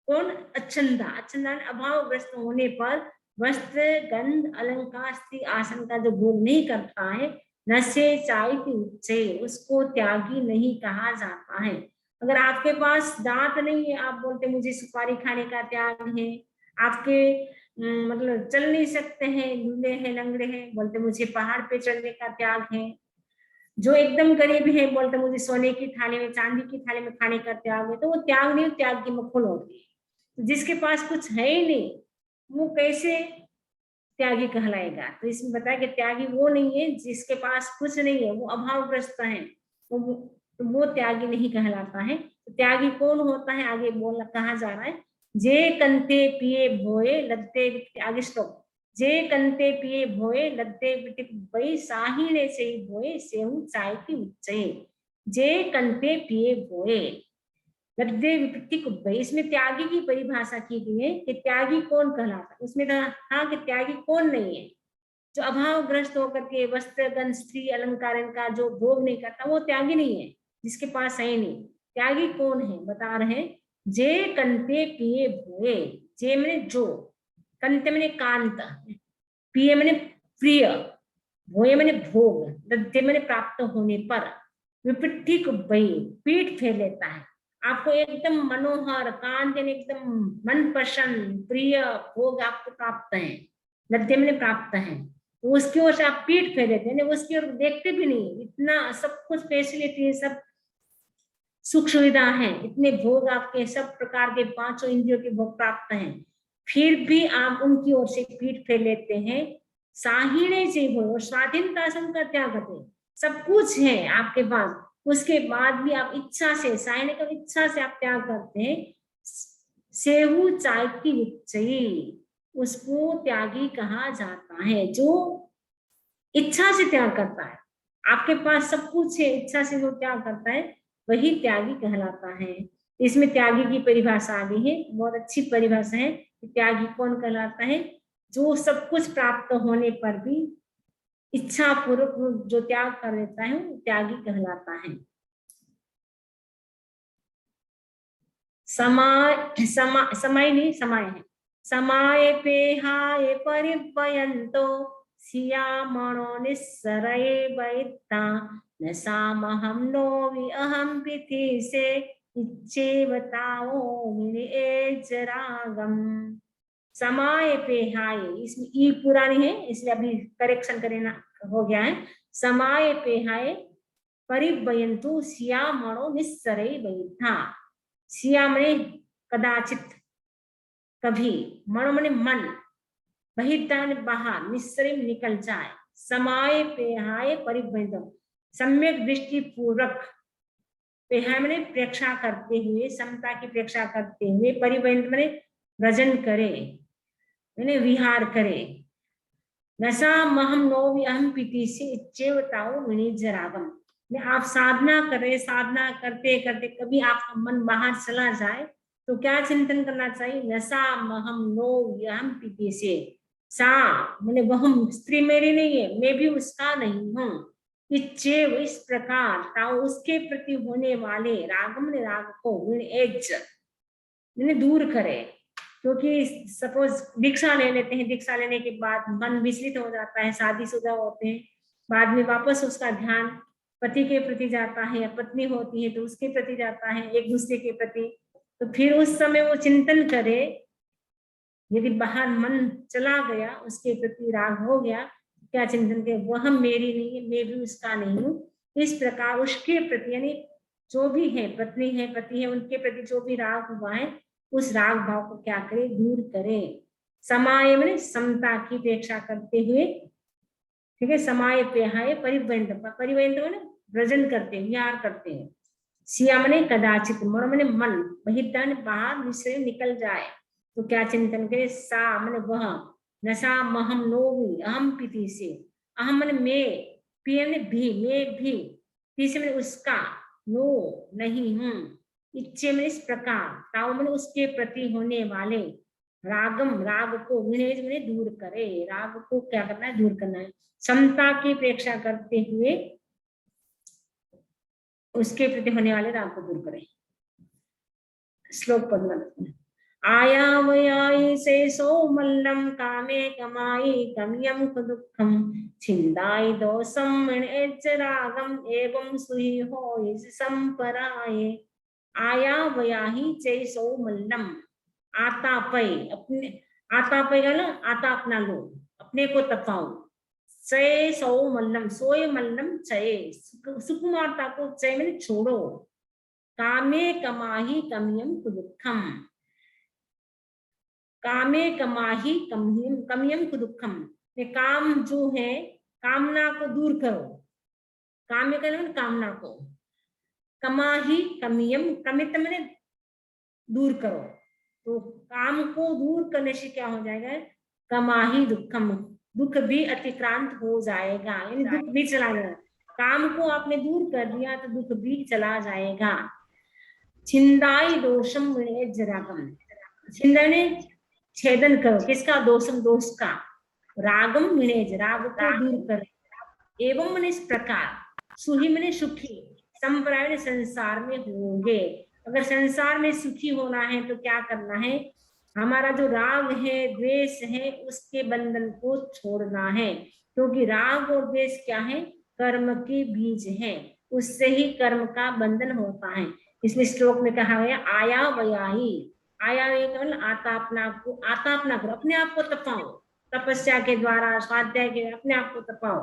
कौन? अच्छंदा। अच्छंदा अभावग्रस्त होने पर वस्त्र, गंध, अलंकार, स्त्री, आसन का जो भोग नहीं करता है, नशे चाइति उच्चे, उसको त्यागी नहीं कहा जाता है। अगर आपके पास दांत नहीं है, आप बोलते मुझे सुपारी खाने का त्याग है, आपके मतलब चल नहीं सकते हैं, लूले हैं, लंगड़े हैं, बोलते मुझे पहाड़ पे चढ़ने का त्याग है। जो एकदम गरीब है, बोलते मुझे सोने की थाली में, चांदी की थाली में खाने का त्याग है। तो वो त्याग नहीं, त्याग की मखोल होती है। तो जिसके पास कुछ है ही नहीं, वो कैसे त्यागी कहलाएगा? तो इसमें बताया कि त्यागी वो नहीं है जिसके पास कुछ नहीं है, वो अभावग्रस्त है, तो वो त्यागी नहीं कहलाता है। तो त्यागी कौन होता है, आगे बोलना कहा जा रहा है। जे कंते पिए भोए लद्दे, आगे श्लोक, जे कंते पिए भोए लद्दे बिटिक बई साहिणे से भोए सेहु चाय की उच्चे। जे कंते पिए भोए लद्दे विपत्ति कुब्बई, इसमें त्यागी की परिभाषा की गई है कि त्यागी कौन कहलाता है। उसमें कहा कि त्यागी कौन नहीं है, जो अभावग्रस्त होकर के वस्त्र, गंध, स्त्री, अलंकार का जो भोग नहीं करता, वो त्यागी नहीं है, जिसके पास है नहीं। त्यागी कौन है बता रहे, जे कंते पिए भोए, जे मैंने जो, कंते मैंने कांत, पिए मैंने प्रिय, भोए मैंने भोग, लद्दे मैंने प्राप्त होने पर, विपत्ति कुब्बई, पीठ फेर लेता है। आपको एकदम मनोहर, कांत एकदम मनपसंद प्रिय भोग आपको प्राप्त है, लद्दे मैंने प्राप्त है, तो उसकी ओर से आप पीठ फेर देते हैं, उसकी ओर देखते भी नहीं। इतना सब कुछ फैसिलिटी है, सब सुख सुविधा है, इतने भोग आपके, सब प्रकार के पांचों इंद्रियों के भोग प्राप्त हैं, फिर भी आप उनकी ओर से पीठ फेर लेते हैं। साहिणे से हो, और स्वाधीनता से उनका त्याग करते हैं। सब कुछ है आपके पास, उसके बाद भी आप इच्छा से, साहिणे का इच्छा से आप त्याग करते हैं। सेहु चाय की उच्चई, उसको त्यागी कहा जाता है, जो इच्छा से त्याग करता है। आपके पास सब कुछ है, इच्छा से जो त्याग करता है वही त्यागी कहलाता है। इसमें त्यागी की परिभाषा आ गई है, बहुत अच्छी परिभाषा है। त्यागी कौन कहलाता है, जो सब कुछ प्राप्त होने पर भी इच्छा पूर्वक जो त्याग कर लेता है, वो त्यागी कहलाता है। समय नहीं, समय है। समाय पेहाय परिपयंतो सियामणो निस्सरये वैत्ता न सामहम नोवि अहम पिति से इच्छेवताओ विनिएजरागम। समाय पेहाय, इसमें ई पुरानी है इसलिए अभी करेक्शन करना हो गया है। समाय पेहाय परिवयंतु सियामणो निस्सरये वैत्ता, सिया मने कदाचित, कभी, मनो मने मन, बहिर्दान बाहर, निस्सरे निकल जाए, समाय पेहाय परिबंध, सम्यक दृष्टि पूर्वक, पेहाय मने प्रेक्षा करते हुए, समता की प्रेक्षा करते हुए, परिबंध मने भ्रजन करे, मैंने विहार करे। नशा महम नोवि अहम पीति से इच्छेवताओ विनिजरागम, आप साधना करें, साधना करते करते कभी आपका मन बाहर चला जाए तो क्या चिंतन करना चाहिए, नशा महम नो यम पीति से, सा मैंने वह स्त्री मेरी नहीं है, मैं भी उसका नहीं हूँ, इच्छे इस प्रकार ताओ उसके प्रति होने वाले रागम ने राग को मैंने दूर करे। क्योंकि सपोज दीक्षा ले लेते हैं, दीक्षा लेने के बाद मन विचलित हो जाता है, शादीशुदा होते हैं, बाद में वापस उसका ध्यान पति के प्रति जाता है, पत्नी होती है तो उसके प्रति जाता है, एक दूसरे के प्रति। तो फिर उस समय वो चिंतन करे, यदि बाहर मन चला गया, उसके प्रति राग हो गया, क्या चिंतन करे, वह मेरी नहीं है, मैं भी उसका नहीं हूँ। इस प्रकार उसके प्रति, यानी जो भी है, पत्नी है, पति है, उनके प्रति जो भी राग हुआ है, उस राग भाव को क्या करे, दूर करे। समाय में समता की अपेक्षा करते हुए, ठीक है, समाय पेहाय परिवंत, परिवंत मैंने भ्रजन करते हैं, विहार करते हैं। सिया मने कदाचित, मन मने मन, बहिर्दान बाहर निश्चय निकल जाए तो क्या चिंतन करे, सा मने वह, नशा महम नोवि अहम पीति से, अहम मने मैं, पिय मने भी, मैं भी, पीछे मैंने उसका, नो नहीं हूँ, इच्छे में इस प्रकार, ताऊ मैंने उसके प्रति होने वाले रागम राग को विनेज में दूर करे, राग को क्या करना है, दूर करना है। समता की अपेक्षा करते हुए उसके प्रति होने वाले राग को दूर करें। श्लोक पद्म आयावयायि शेषो मल्लम कामे कमायि कमियं दुःखम छिन्दाय दोषम मणेच रागम एवं सुहि होय संपराये। आयावयाहि शेषो मल्लम, आता पै, अपने आता पै ना, आता अपना लो, अपने को तपाओ। चय सौ मल्लम, सोय मल्लम चय, सुकुमारता को चय मैंने छोड़ो। कामे कमाही कमियम दुःखम, कामे कमाही कमियम दुःखम, काम जो है कामना को दूर करो। काम्य का कामना को, कमाही कमियम, कमित मैंने दूर करो। तो काम को दूर करने से क्या हो जाएगा, कमाही दुःखम, दुख भी अतिक्रांत हो जाएगा, यानी दुख भी चला जाएगा। काम को आपने दूर कर दिया तो दुख भी चला जाएगा। छिंदाई दोषम रागम, छिंदने छेदन करो, किसका, दोषम दोष का, रागम विनेज, राग को दूर कर, एवं मन इस प्रकार, सुही मने सुखी, संप्राय संसार में होंगे। अगर संसार में सुखी होना है तो क्या करना है, हमारा जो राग है द्वेष है उसके बंधन को छोड़ना है, क्योंकि राग और द्वेष क्या है, कर्म के बीज है, उससे ही कर्म का बंधन होता है। इसलिए श्लोक में कहा गया आया वयाही, आया केवल आता अपना को, आता अपना करो, अपने आप को तपाओ, तपस्या के द्वारा, स्वाध्याय के, अपने आप को तपाओ।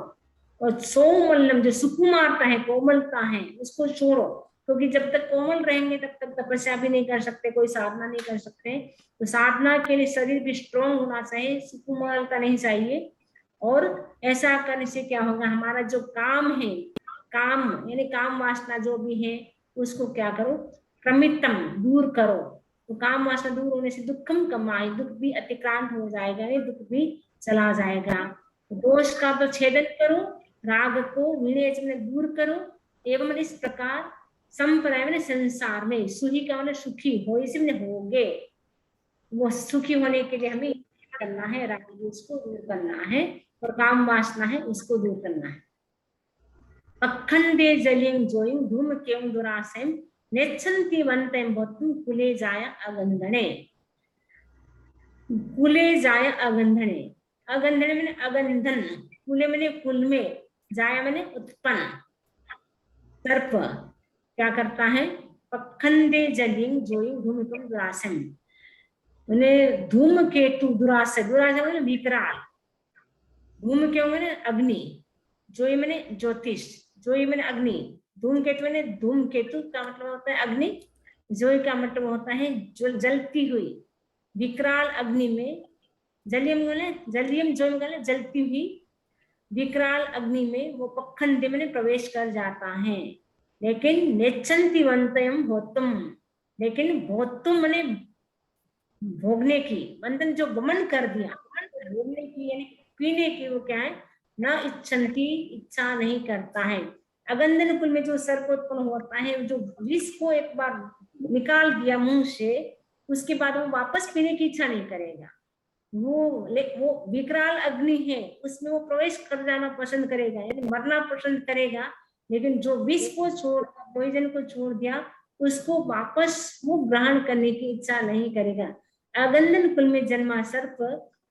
और सौमल्लम, जो सुकुमारता है, कोमलता है, उसको छोड़ो, क्योंकि जब तक कोमल रहेंगे तब तक तपस्या भी नहीं कर सकते, कोई साधना नहीं कर सकते। तो साधना के लिए शरीर भी स्ट्रॉन्ग होना चाहिए, सुकुमारता नहीं चाहिए। और ऐसा करने से क्या होगा, हमारा जो काम है, काम यानी काम वासना जो भी है उसको क्या करो, क्रमितम दूर करो। तो काम वासना दूर होने से दुखम कमाई, दुख भी अतिक्रांत हो जाएगा, दुख भी चला जाएगा। दोष का तो छेदन करो, राग को विनेच में दूर करो, एवं इस प्रकार संप्रदाय में संसार में, सुही का मतलब सुखी हो, इसी में होगे। वो सुखी होने के लिए हमें करना है, राग उसको दूर करना है, और काम वासना है उसको दूर करना है। अखंडे जलिंग जोइंग धूम केम दुरासेम नेच्छन्ति वन्तेम भोतुम कुले जाय अगंधने, कुले जाय अगंधने, अगंधने मैंने अगंधन, कुले मैंने कुल में, जाया मैंने उत्पन्न, सर्प क्या करता है, पखंडे जलिंग जोइंग धूम केम दुरासेम, धूम केतु दुरास, दुरास मैंने विकराल, धूम क्यों मैंने अग्नि, जोई मैंने ज्योतिष, जोई मैंने अग्नि, धूमकेतु मैंने धूमकेतु का मतलब होता है अग्नि, जोई का मतलब होता है जलती हुई, विकराल अग्नि में, जलियम मैंने जलियम, जोई मैंने जलती हुई विकराल अग्नि में वो पखंड मैंने प्रवेश कर जाता है। लेकिन नेच्छन्ति वन्तयम भोतुम, लेकिन भोतुम मैंने भोगने की, वंदन जो गमन कर दिया, भोगने की यानी पीने की, वो क्या है, न इच्छन्ति, इच्छा नहीं करता है। अगंधन कुल में जो सर्प उत्पन्न होता है, जो विष को एक बार निकाल दिया मुंह से, उसके बाद वो वापस पीने की इच्छा नहीं करेगा। वो विकराल अग्नि है, उसमें वो प्रवेश कर जाना पसंद करेगा, यानी मरना पसंद करेगा। लेकिन जो विष को छोड़, पॉइजन को छोड़ दिया, उसको वापस वो ग्रहण करने की इच्छा नहीं करेगा। अगंधन कुल में जन्मा सर्प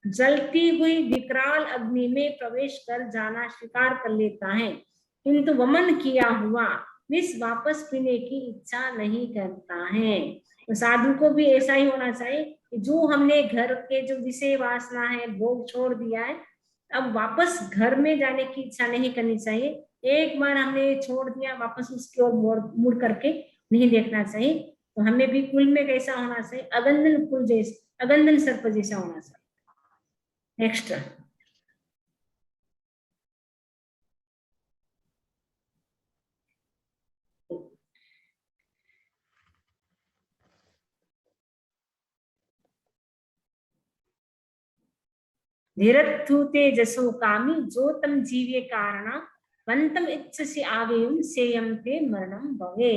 जलती हुई विकराल अग्नि में प्रवेश कर जाना स्वीकार कर लेता है, किंतु वमन किया हुआ विष वापस पीने की इच्छा नहीं करता है। तो साधु को भी ऐसा ही होना चाहिए कि जो हमने घर के जो विषय वासना है, भोग छोड़ दिया है, अब वापस घर में जाने की इच्छा नहीं करनी चाहिए। एक बार हमने छोड़ दिया, वापस उसकी ओर मुड़ करके नहीं देखना चाहिए। तो हमें भी कुल में कैसा होना चाहिए, अगंधन कुल जैसे, अगंधन सर्प जैसा होना चाहिए। नेक्स्ट, धीरत्थूते जसो कामी जो तम जीवे कारणा वंतम इच्छसि आवेयम सेयम ते मरणम भवे।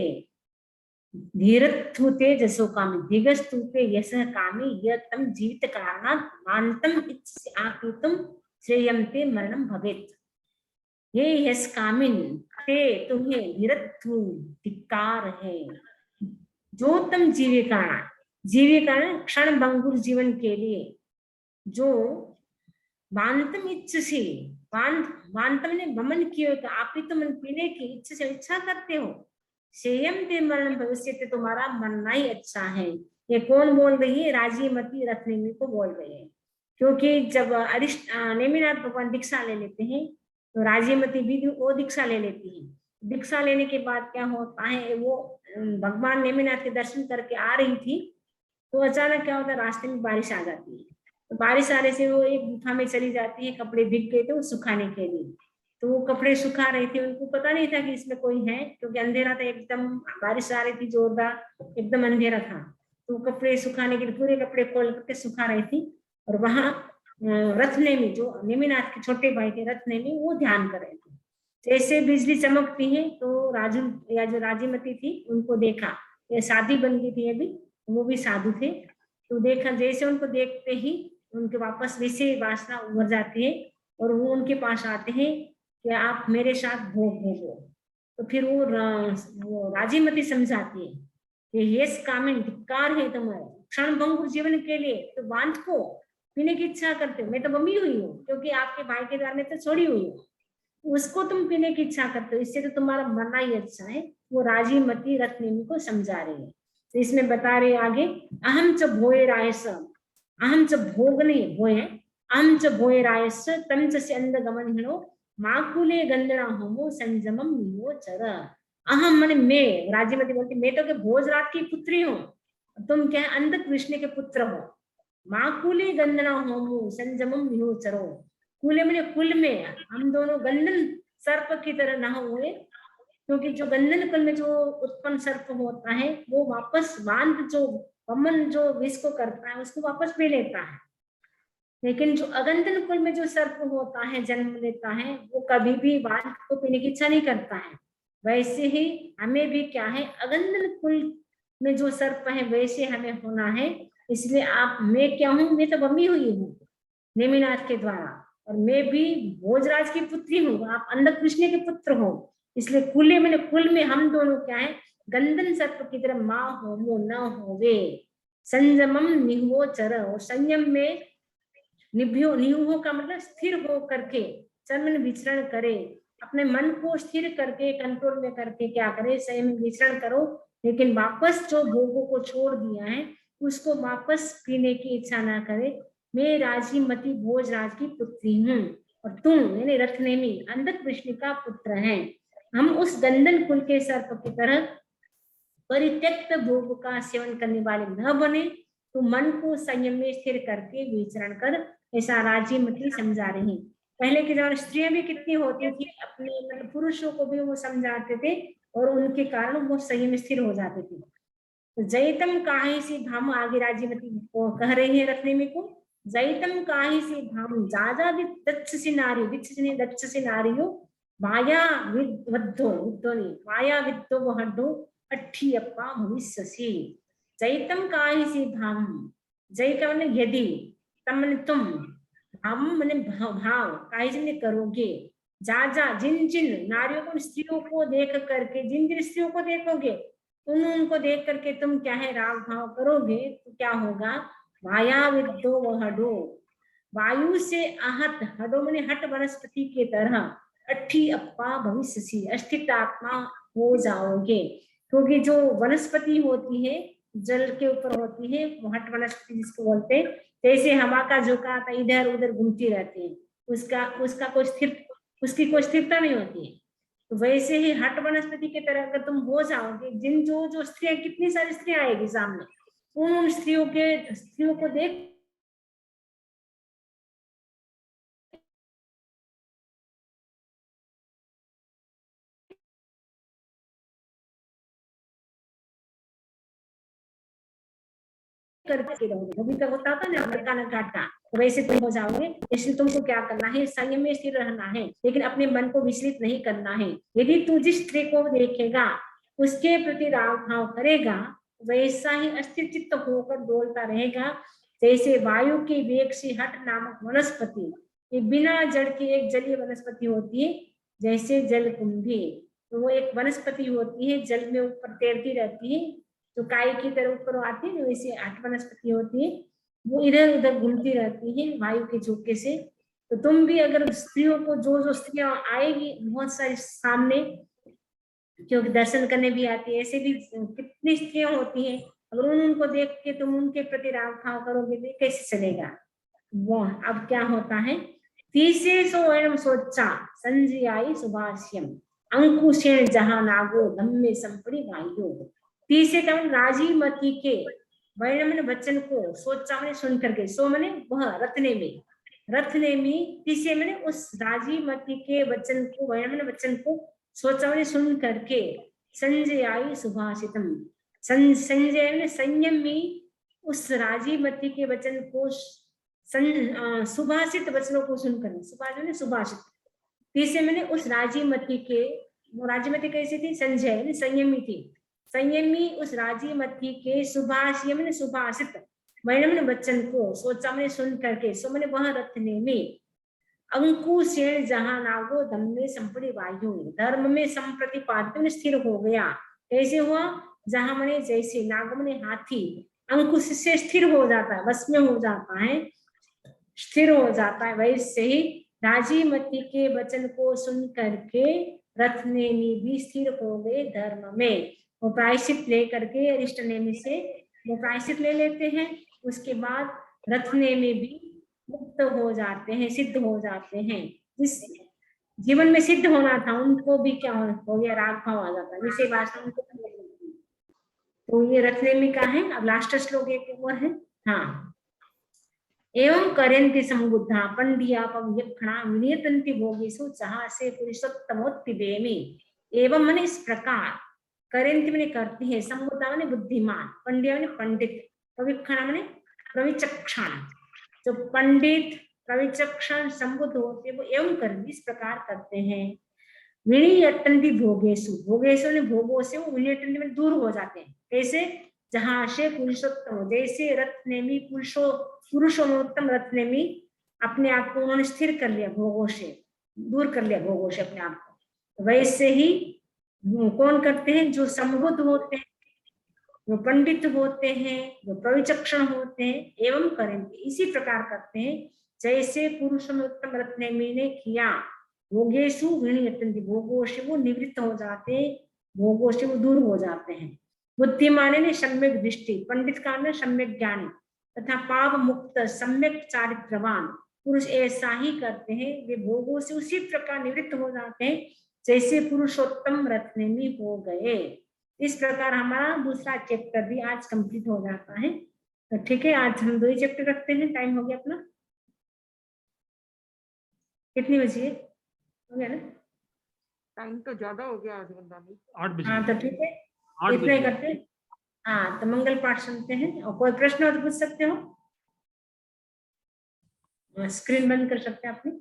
धीरत्थूते जसो कामी, धीगस्तूते यशः कामी यतम जीवित कारणात् वांतम इच्छसि आवेयम सेयम ते मरणम भवेत्। हे यस कामिन, ते तुम्हें निरत्व धिक्कार है। जो तुम जीविका क्षण भंगुर जीवन के लिए जो वांतम इच्छ से वांतम ने वमन किए तो आप ही तो मन पीने की इच्छा करते हो। सेयम ते मरण भविष्य ते तुम्हारा मरना ही अच्छा है। ये कौन बोल रही है? राजीमती रत्नेमी को बोल रही है। क्योंकि जब नेमिनाथ भगवान दीक्षा ले लेते हैं तो राजीमती भी वो दीक्षा ले लेती है। दीक्षा लेने के बाद क्या होता है, वो भगवान नेमिनाथ के दर्शन करके आ रही थी तो अचानक क्या होता है, रास्ते में बारिश आ जाती है। तो बारिश आने से वो एक गुफा में चली जाती है, कपड़े भीग गए थे वो सुखाने के लिए। तो वो कपड़े सुखा रहे थे, उनको पता नहीं था कि इसमें कोई है, क्योंकि अंधेरा था एकदम, बारिश आ रही थी जोरदार, एकदम अंधेरा था। तो कपड़े सुखाने के लिए पूरे कपड़े खोल करके सुखा रही थी। और वहां रत्नेमी, जो नेमिनाथ के छोटे भाई थे रत्नेमी, वो ध्यान कर रहे थे। जैसे बिजली चमकती है तो राजू या जो राजीमती थी उनको देखा, ये शादी बन गई थी अभी, वो भी साधु थे। तो देखा, जैसे उनको देखते ही उनके वापस वैसे वासना उभर जाती है और वो उनके पास आते हैं कि आप मेरे साथ भोग भोगो। तो फिर वो राजीमती समझाती है कि ये कामिन धिक्कार है तुम्हारा, क्षण भंगुर जीवन के लिए तो वांत को पीने की इच्छा करते हो। मैं तो बमी हुई हूँ क्योंकि आपके भाई के द्वार में तो छोड़ी हुई हूँ, उसको तुम पीने की इच्छा करते हो, इससे तो तुम्हारा मरना ही अच्छा है। वो राजीमती रत्नेमी को समझा रही है। तो इसमें बता रहे आगे, अहम च भोए रायस, अहम च भोगने भोए, अहम च भोए रायस तम च अंध गमन हिणो माकुले गंधना होमो संजमम नियो चर। अहम माने मैं, राजीमती बोलती मैं तो के भोजराज की पुत्री हूँ, तुम क्या अंध कृष्ण के पुत्र हो। माकुले गंधना होमो संजमम नियो चरो, कुले मैंने कुल में हम दोनों गंधन सर्प की तरह ना हुए, क्योंकि जो गंधन कुल में जो उत्पन्न सर्प होता है वो वापस बांध जो वमन जो विष को करता है उसको वापस पी लेता है। लेकिन जो अगंधन कुल में जो सर्प होता है, जन्म लेता है, वो कभी भी बांध को पीने की इच्छा नहीं करता है। वैसे ही हमें भी क्या है, अगंधन कुल में जो सर्प है वैसे हमें होना है। इसलिए आप, मैं क्या हूँ, मैं तो बमी हुई हूँ नेमिनाथ के द्वारा, और मैं भी भोजराज की पुत्री हूँ, आप अंध कृष्ण के पुत्र हो। इसलिए कुले मैंने कुल में हम दोनों क्या है, गंधन सर्प की तरह माँ हो वो न हो वे। संयमम निहो चर, और संयम में निभ्यो, निहो का मतलब स्थिर हो करके चरण विचरण करे, अपने मन को स्थिर करके कंट्रोल में करके क्या करे, संयम विचरण करो। लेकिन वापस जो भोगों को छोड़ दिया है उसको वापस पीने की इच्छा ना करे। मैं राजीमती भोजराज की पुत्री हूँ और तुम यानी रथनेमी अंध कृष्ण का पुत्र है। हम उस गंधन कुल के सर्प की तरह परित्यक्त भोग का सेवन करने वाले न बने, तो मन को संयम में स्थिर करके विचरण कर, ऐसा राजीमती समझा रही। पहले के जमाने स्त्रियां भी कितनी होती थी, अपने मतलब पुरुषों को भी वो समझाते थे और उनके कारण वो संयम स्थिर हो जाते थे। तो जयतम काहे से भाम, आगे राजीमती को कह रही है रत्नेमी को, जयतम काहे से भाम जाजा दक्ष से नारी, दक्ष से नारियो माया विद्धो विद्धो नहीं माया विद्धो वहडो अट्ठियप्पा भविष्यसि। जयतम काहे से भाम, जय का मतलब यदि, तम मैंने तुम, भाम मैंने भाव, काहे से करोगे, जा जा जिन जिन नारियों को, स्त्रियों को देख करके, जिन जिन स्त्रियों को देखोगे उनको देख करके तुम क्या है राग भाव करोगे, तो क्या होगा, वाया विद्धो वहडो, वायु से आहत, हडो मैंने हट वनस्पति के तरह, अट्ठी अप्पा भविष्य, अस्थित आत्मा हो जाओगे। क्योंकि जो वनस्पति होती है जल के ऊपर होती है, वो हट वनस्पति जिसको बोलते हैं, जैसे हवा का झोंका आता इधर उधर घूमती रहती है, उसका उसका कोई स्थिर, उसकी कोई स्थिरता नहीं होती है। तो वैसे ही हट वनस्पति की तरह अगर तुम हो जाओगे, जिन जो स्त्रियां, कितनी सारी स्त्रियां आएगी सामने, उन स्त्रियों को देख करके रहोगे। कभी का होता था ना लड़का न घाटा, तो वैसे तुम हो जाओगे। इसलिए तुमको क्या करना है, संयम में स्थिर रहना है, लेकिन अपने मन को विचलित नहीं करना है। यदि तू जिस स्त्री को देखेगा उसके प्रति राग भाव करेगा, वैसा ही अस्थिर चित्त होकर डोलता रहेगा। जैसे वायु के वेग से हट नामक वनस्पति, ये बिना जड़ की एक जलीय वनस्पति होती है, जैसे जल कुंभी, तो वो एक वनस्पति होती है, जल में ऊपर तैरती रहती है, तो काय की तरह ऊपर आती है, वैसे 8 वनस्पति होती है, वो इधर उधर घूमती रहती है वायु के झोंके से। तो तुम भी अगर स्त्रियों को, जो स्त्रियां आएगी बहुत सारी सामने, क्योंकि दर्शन करने भी आती है, ऐसे भी कितनी स्त्रियां होती हैं, अगर उनको देख के तुम उनके प्रति राग भाव करोगे तो कैसे चलेगा। वो अब क्या होता है, तीसरे सो वयम सोचा संजयाई सुभाष्यम अंकुशेण जहां नागो धम्मे संपड़ी वायु। तीसरे का राजी मती के वर्णमन वचन को सोचा मैंने सुन करके, सो मैंने वह रत्ने में, रत्ने में तीसरे मैंने उस राजी मती के वचन को, वर्णमन वचन को सोचा मैंने सुन करके, संजयाई सुभाषितम, संजय ने संयम में उस राजी मती के वचन को, सुभाषित वचनों को सुनकर, सुभाषित ने सुभाषित, तीसरे मैंने उस राजीमती के, वो राजीमती कैसी थी, संजय संयमी थी, संयमी उस राजीमती के सुभाषित मैंने सुभाषित वर्णमन वचन को सोचा मैंने सुन करके, सो मैंने वह रत्ने में अंकुशेण जहां नागो धम्मे संपड़ी वायु, धर्म में संप्रतिपाद्य में स्थिर हो गया। कैसे हुआ, जहां मैंने जैसे नाग मैंने हाथी अंकुश से स्थिर हो जाता है, वश में हो जाता है, स्थिर हो जाता है, वैसे ही राजीमती के वचन को सुन करके रत्नेमी भी स्थिर हो गए धर्म में। वो प्रायश्चित लेकर के अरिष्ट नेमी से वो प्रायश्चित ले लेते हैं, उसके बाद रत्नेमी भी मुक्त हो जाते हैं, सिद्ध हो जाते हैं। जिस जीवन में सिद्ध होना था उनको भी क्या हो गया, राग भाव आ जाता है, विषय वासना उनको। तो ये रत्नेमी का है। अब लास्ट श्लोक एक और है, हाँ, एवं करन्ति समुद्धा पंडिया पव्यक्षणा विनियतन्ति भोगेषु जहां से पुरुषोत्तमोत्तिबेमि। एवं माने इस प्रकार, करन्ति माने करती है, समुद्धा माने बुद्धिमान, पंडिया माने पंडित, पविक्षणा माने प्रविचक्षण, जो पंडित प्रविचक्षण संबुद्ध होते वो एवं कर इस प्रकार करते हैं। विनियतन्ति भोगेषु, भोगेषु ने भोगों से वो विनियतन्ति में दूर हो जाते हैं। कैसे, जहां से पुरुषोत्तम, जैसे रत्नेमी पुरुषोत्तम रत्नेमी अपने आप को उन्होंने स्थिर कर लिया, भोगों से दूर कर लिया, भोगों से अपने आप को, वैसे ही कौन करते हैं, जो संबुद्ध होते हैं, जो पंडित होते हैं, जो प्रविचक्षण होते हैं, एवं करेंगे इसी प्रकार करते हैं जैसे पुरुषोत्तम रत्नेमी ने किया। भोगेशु विनियतन्ति, भोगों से वो निवृत्त हो जाते, भोगों से वो दूर हो जाते हैं। बुद्धिमान ने सम्यक दृष्टि, पंडित का ने सम्यक ज्ञानी तथा पाप मुक्त सम्यक चारित्रवान पुरुष ऐसा ही करते हैं, वे भोगों से उसी प्रकार निवृत्त हो जाते हैं जैसे पुरुषोत्तम रत्नेमी हो गए। इस प्रकार हमारा दूसरा चैप्टर भी आज कंप्लीट हो जाता है। तो ठीक है, आज हम 2 ही चैप्टर रखते हैं, टाइम हो गया अपना, कितनी बजी है, हो गया ना, टाइम तो ज्यादा हो गया आज बंदा भी, 8 बजे। हाँ तो ठीक है, इतना ही करते हैं। हाँ तो मंगल पाठ सुनते हैं, और कोई प्रश्न हो तो पूछ सकते हो, स्क्रीन बंद कर सकते हैं अपनी।